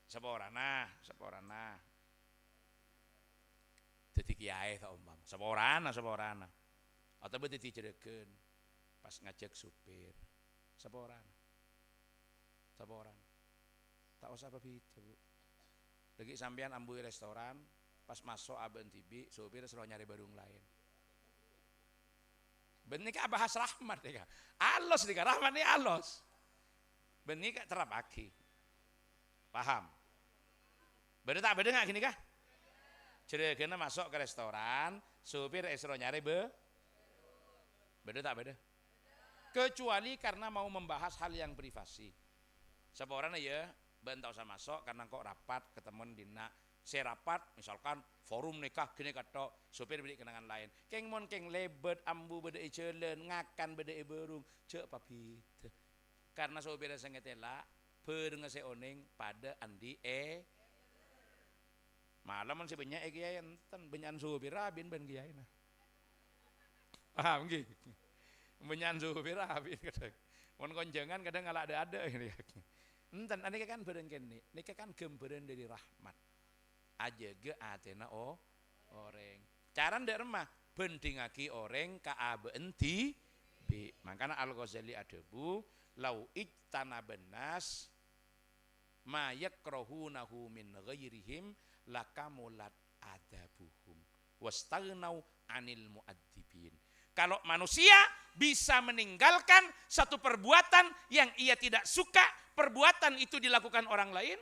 seporana jadi kiai ta umpam. Saporana. Atau bede dicereken pas ngajak supir. Saporana. Tak usah apa itu, Bu. Lagi sampean ambui restoran, pas masuk aben tibi, supir selalu nyari barung lain. Benika bahas rahmat nika. Alos nika, rahmat nih alos. Benika terapaki. Paham? Beda tak beda nggak gini kah? Ceregana masuk ke restoran, supir selalu nyari beda tak beda? Kecuali karena mau membahas hal yang privasi. Seorang ya bentau sama masuk karena kok rapat ketemuan dina saya rapat misalkan forum nikah gini kata supir beli kenangan lain keng mon keng lebet ambu beda icelen ngakan beda berung cek papit karena supir sengetela bereng seoning pada andi malam man si banyak kiai enten banyak supir rabin ben kiai nah paham gitu banyak supir rabin kadang mon konjangan kadang ngalak ada ini enten ini kan bareng kene niki kan gambaran dari rahmat aja ge atena orang cara ndak remah bendingaki orang ka abenti bi makana Al-Ghazali adebu lau ijtana benas ma yakrahunahu min ghairihim lakamulat adabuhum wastaghnau anil muadzibin. Kalau manusia bisa meninggalkan satu perbuatan yang ia tidak suka, perbuatan itu dilakukan orang lain,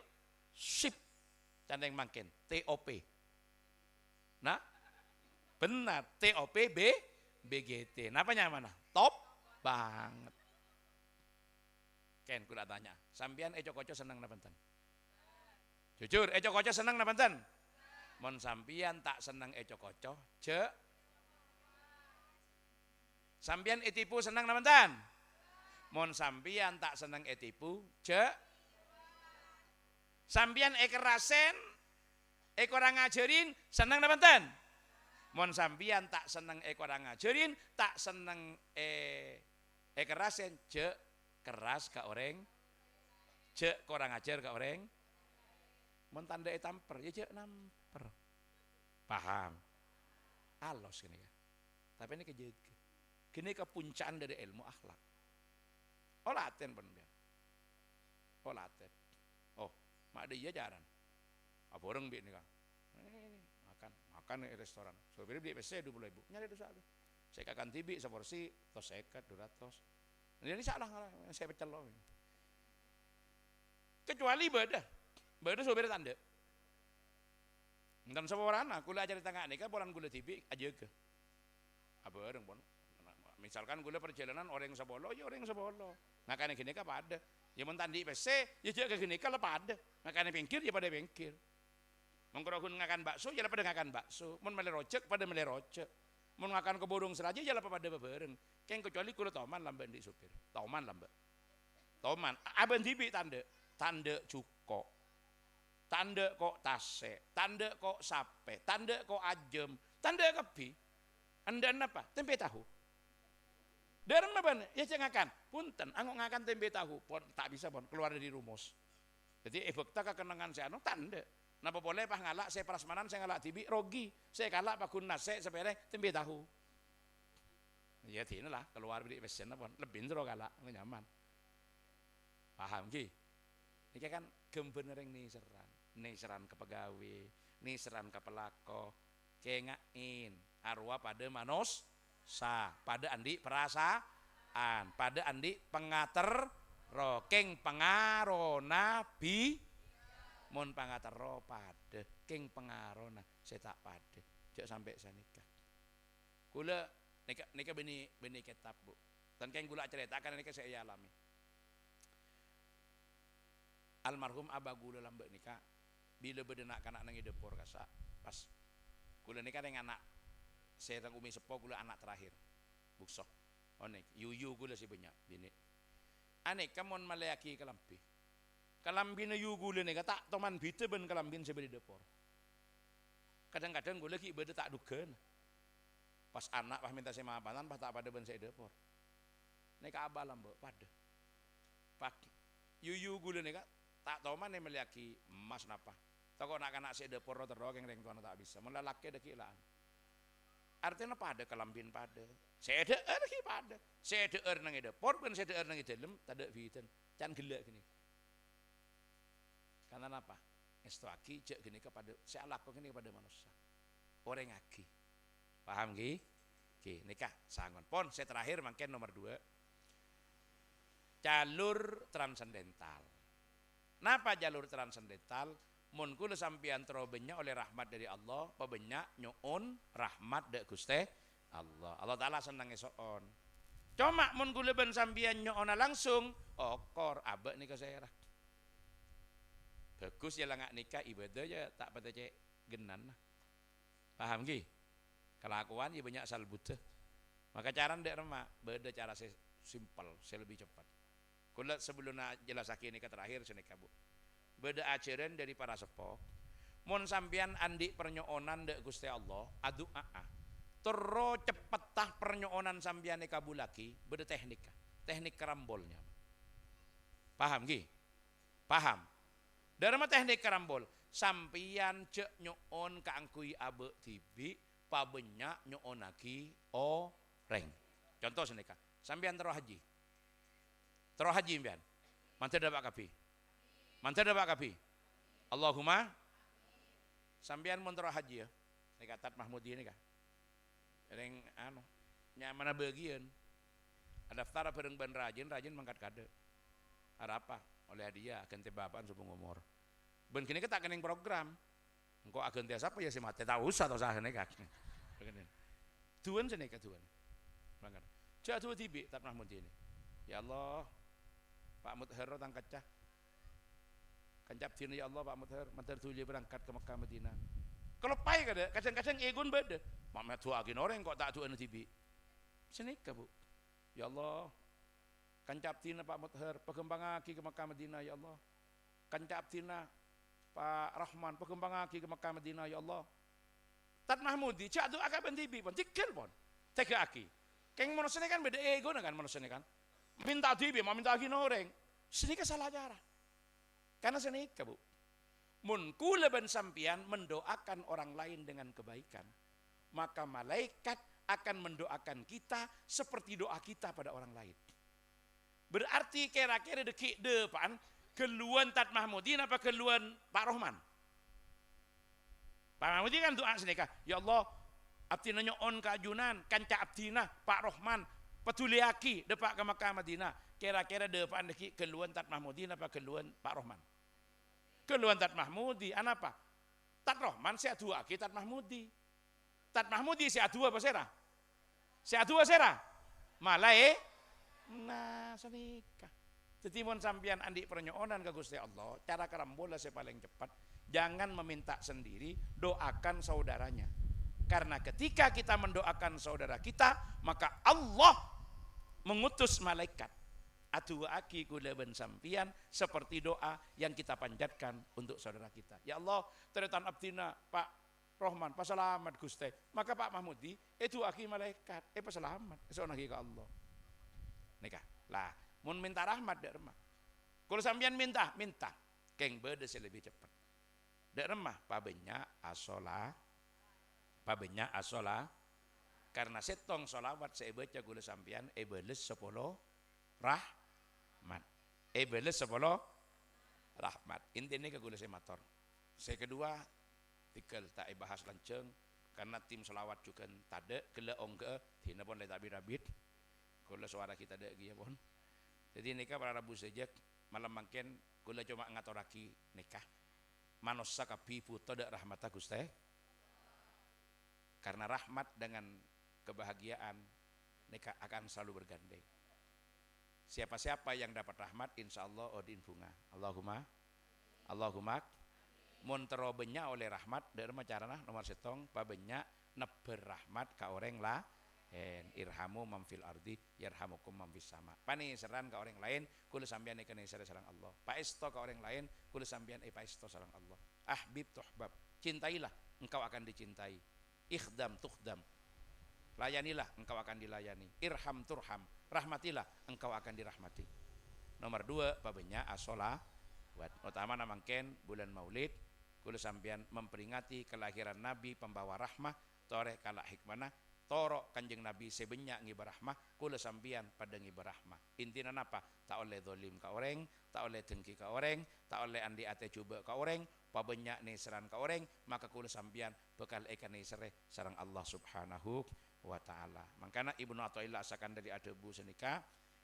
sip. Candeng mangken, TOP. Nah, benar, TOP BGT. Napanya mana? Top banget. Ken, kuda tanya, sampean eco-koco senang napanten? Jujur, eco-koco senang napanten? Mon sampean tak senang eco-koco, sampean etipu senang napanten? Mon sampean tak senang etipu, sampean ekerasen orang ngajarin seneng napanten? Mon sampean tak seneng orang ngajarin tak seneng ekerasen keras ke orang orang ngajar ke orang mon tanda tamper ya namper paham alos gini ya tapi ini kejaga gini kepuncaan dari ilmu akhlak olaten penbian olaten mak dia jaran apa orang bi nih makan di restoran so beli PC 20.000 nyari dosa saya akan tibi seporsi tos sekat 200 ini salah saya pecel loh kecuali beda sobir tanda dan seorang aku ajar di tengah ini kan polan gula tibi aja ke apa orang pun misalkan gula perjalanan orang sebolo ya orang sebolo makanya gini kan pada ya mentandi PC ya jaga gini kalau pada makanya bengkir ya pada bengkir mengkerokun ngakan bakso ya pada ngakan bakso mun mele rocek pada mele rocek mun ngakan keborong seraja ya pada bebereng keng kecuali kulo toman lambe di supir toman aben tibi tanda cuko tanda kok tase tanda kok sape tanda kok ajem tanda kebi andan apa tempe tahu derem apa ya cengakan punten anggo ngakan tempe tahu pon tak bisa pon keluar dari rumus jadi efekta kekenangan saya anu tanda napa boleh pah ngalak saya prasmanan saya ngalak tibi rogi saya kalak pak kunnas saya sepele tempe tahu ya tine lah keluar dari pesen pon lebih terus kalak nyaman paham ki iki kan gembenereng nih seran ke pegawai nih seran ke pelako kengain arwah pada manos sah pada andi perasaan pada andi pengater rokeng pengarona bi mon pengater ro pada keng pengarona saya tak pada cek sampai saya nikah gula nikah beni kitab bu dan keng gula ceritakan nikah saya alami almarhum abah gula lambe nikah bila bedenak kanak nangi depor kasa pas gula nikah dengan anak saya tang umi sepo gula anak terakhir buksok onek yuyu gula si banyak bini anek kamon maleaki kalambin yu gula nih kata toman bite ben kalambin sebeli depor kadang-kadang gula ki ibadah tak duga pas anak pas minta saya maafanan pas tak pada ben saya depor nek abah lambe pada pak yuyu gula nih kata tak toman nih maleaki emas napa toko nak saya depor terdoa yang reng tuan tak bisa melalaki dekilaan artinya pada kelambin pada. Sedeer ki pada. Sedeer nang dapur kan sedeer nang dalem tada biten. Can gelek gini. Karena apa? Estuaki cek gini kepada saya lakukan ini kepada manusia. Orang aki. Paham ki? Ki nikah sangon. Pon saya terakhir mungkin nomor 2. Jalur transendental. Napa jalur transendental? Mun kula sampeyan terobenya oleh rahmat dari Allah, pabenya nyuun rahmat dek Gusti Allah. Allah taala seneng esoon. Cuma mun kula ben sampeyan nyuona langsung, okor abek nikah saya. Bagus ya langak nikah ibadah ya tak pada cek genan. Paham ki? Kelakuan ya banyak asal butuh. Maka cara ndek remak, beda cara saya simpel, saya lebih cepat. Kula sebelum jelasake nikah terakhir saya nikah Bu. Beda ajaran dari para sepuh. Mun sampean andi pernyoonan dek Gusti Allah, adu terus cepetah pernyoonan sampean kabulaki, beda teknik. Teknik kerambolnya. Paham ki? Paham. Dari mana teknik kerambol? Sampean cek nyoon kaangkui abe tibi, pabenya nyoon lagi oreng. Contoh senika. Sampean terus haji. Terus haji sampean. Mantar dapat kapi. Mantar dapat kapi. Allahumma sampean mun terus haji ya. Nika Tat Mahmudi ini kah? Yang nyaman bagian. Ada daftar bareng ban rajin mangkat kade. Ada apa? Oleh hadiah agen tebapaan sebelum umur. Ben kini kita kening program. Engko agen tiasa apa ya si mate tahu usah atau sah nika. Tuan sini ke tuan. Mangkat. Cak tuan tibi Tat Mahmudi ini. Ya Allah, Pak Muthar tang kacah. Kancap sini ya Allah Pak Muthar, mantar tuli berangkat ke Mekah Madinah. Kalau pai kada, kadang-kadang egon beda. Mamet tua agin orang kok tak tuan tibi. Sini ke Bu. Ya Allah, kancap tina Pak Muthar, pekembangaki ke Mekah Madinah ya Allah. Kancap tina Pak Rahman, pekembangaki ke Mekah Madinah ya Allah. Tat Mahmudi, cak tu akak bantibi pun, tikil pun, tega aki. Keng manusia kan beda ego kan manusia kan. Minta tibi, mau minta lagi orang. Sini ke salah cara. Karena sini ke Bu. Mun kula ben sampian mendoakan orang lain dengan kebaikan, maka malaikat akan mendoakan kita seperti doa kita pada orang lain. Berarti kira-kira dekik depan keluan Tat Mahmudin apa keluan Pak Rohman? Pak Mahmudin kan doa senika, ya Allah, abtina nyoon keajunan, kanca abtina Pak Rohman, petuliaki depak ke Makkah Madinah. Kira-kira depan dekik keluan Tat Mahmudin apa keluan Pak Rohman? Keluan Tat Mahmudi, apa? Tat Rohman saya dua Tat Mahmudi. Tat Mahmudi saya dua apa sera? Saya dua sera. Malai nah senika. Jadi mun sampean andi pernyoonan ke Gusti Allah, cara karambola saya paling cepat. Jangan meminta sendiri, doakan saudaranya. Karena ketika kita mendoakan saudara kita, maka Allah mengutus malaikat. Atu aki kula ben sampian seperti doa yang kita panjatkan untuk saudara kita. Ya Allah, teretan abdina Pak Rohman, pasalamat Gusti. Maka Pak Mahmudi, itu aki malaikat, pasalamat. Esok lagi ke Allah. Nikah. Lah, mun minta rahmat dek remah. Kalau sampian minta. Keng beda lebih cepat. Dek remah, pabenya asola. Karena setong solawat saya baca gula sampian, beles 10 rahmat. Beles 10 rahmat. Intinya ke gula saya motor. Saya kedua, tikel tak bahas lanceng, karena tim solawat juga tade, gila ongge, tina pun tak rabit. Gula suara kita ada gia pun. Jadi nikah para Rabu sejak malam makin gula cuma ngatoraki nikah. Manusia kapi puto dak rahmat Gusti. Karena rahmat dengan kebahagiaan nikah akan selalu bergandeng. Siapa-siapa yang dapat rahmat insya Allah odin bunga. Allahumma mun terobenya oleh rahmat dari macarana nomor setong pabenya neber rahmat ka orang lah irhamu mamfil ardi yarhamukum mamfis sama. Pani seran ka orang lain kula sampeyan ikene sareng Allah. Paesto ka orang lain kula sampeyan paesto sareng Allah. Ahbib tuhbab. Cintailah engkau akan dicintai. Ikhdam tukhdam. Layanilah engkau akan dilayani. Irham turham. Rahmatilah engkau akan dirahmati. Nomor 2 pabenya asola buat utama namangken bulan Maulid kula sampeyan memperingati kelahiran Nabi pembawa rahmah toreh kala hikmana Toro Kanjeng Nabi sebenyak ngibarahmah kula sambian pada ngibarahmah. Intina napa? Tak oleh dolim ka orang, tak oleh dengki ka orang, tak oleh andi ate coba ka orang, pabenyak nih seran ka orang, maka kula sambian bekal ikan nih sereh sarang Allah Subhanahu wa taala. Mangkana Ibnu Athaillah asakan dari adebu senika,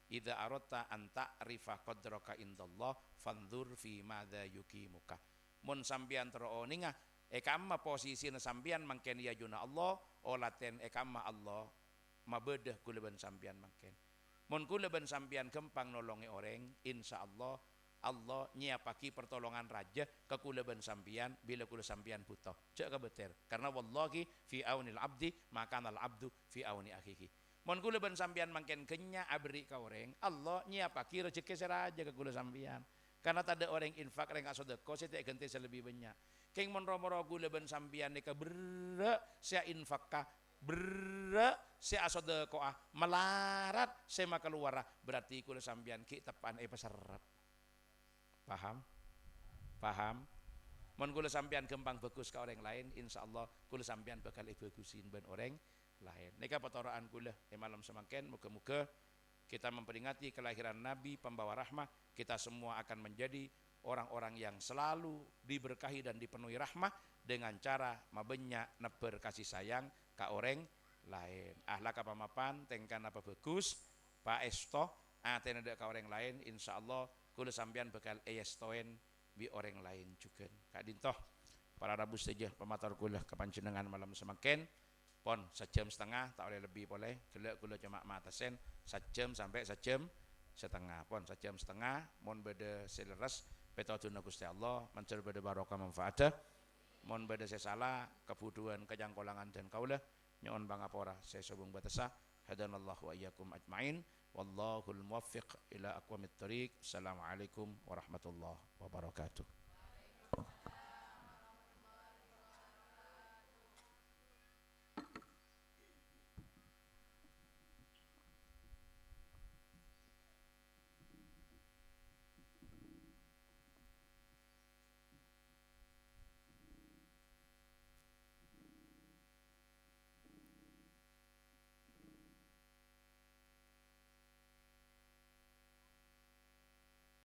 idza aratta an ta'rifa qadraka indallah fanzur fi madza yukimuka. Mun sambian tero ninga ekamma posisi na sambian mangken ya juna Allah olaten ekamma Allah mabedeh kula ben sambian mangken. Mun kula ben sambian gempang nolongi orang, insya Allah Allah nyiapaki pertolongan raja ke kula ben sambian bila kula sambian butuh. Cek kebeter. Karena wallahi fi aunil abdi maka al abdu fi auni akhihi. Mun kula ben sambian mangken kenya abri ka orang, Allah nyiapaki rezeki seraja ke kula sambian. Karena tak ada orang infak reng sedekah saya tak ganti lebih banyak. Keng mon romo kula ben sambian nika berre sia infakka berre sia sedekah melarat saya maka keluar berarti kula sambian ki tepan peserap. Paham? Paham? Mun kula sambian gempang bagus ka orang lain, insyaallah kula sambian bakal bagusin ben orang lain. Nika patoraan kula malam semangken muga-muga kita memperingati kelahiran Nabi pembawa rahmah, kita semua akan menjadi orang-orang yang selalu diberkahi dan dipenuhi rahmah dengan cara mabenyak neber kasih sayang ka orang lain. Ahlak apa mapan tengkan apa bagus, Pak Esto aten ada ka orang lain, insyaallah kula sampean bakal estoen bi orang lain juga. Kak Dintoh para rabu saja pematar kula kepanjenengan malam semakin pon sejam setengah tak boleh lebih boleh gelek kula cuma matasen sejam sampai sejam setengah pon sejam setengah mon beda seleres petotuna Gusti Allah mencari beda barokah manfaatah mon beda salah kebutuhan kejangkolangan dan kaulah nyon bangapora saya sobung batasa hadanallahu wa iyyakum ajmain wallahul muwaffiq ila aqwamit thoriq. Assalamualaikum warahmatullahi wabarakatuh.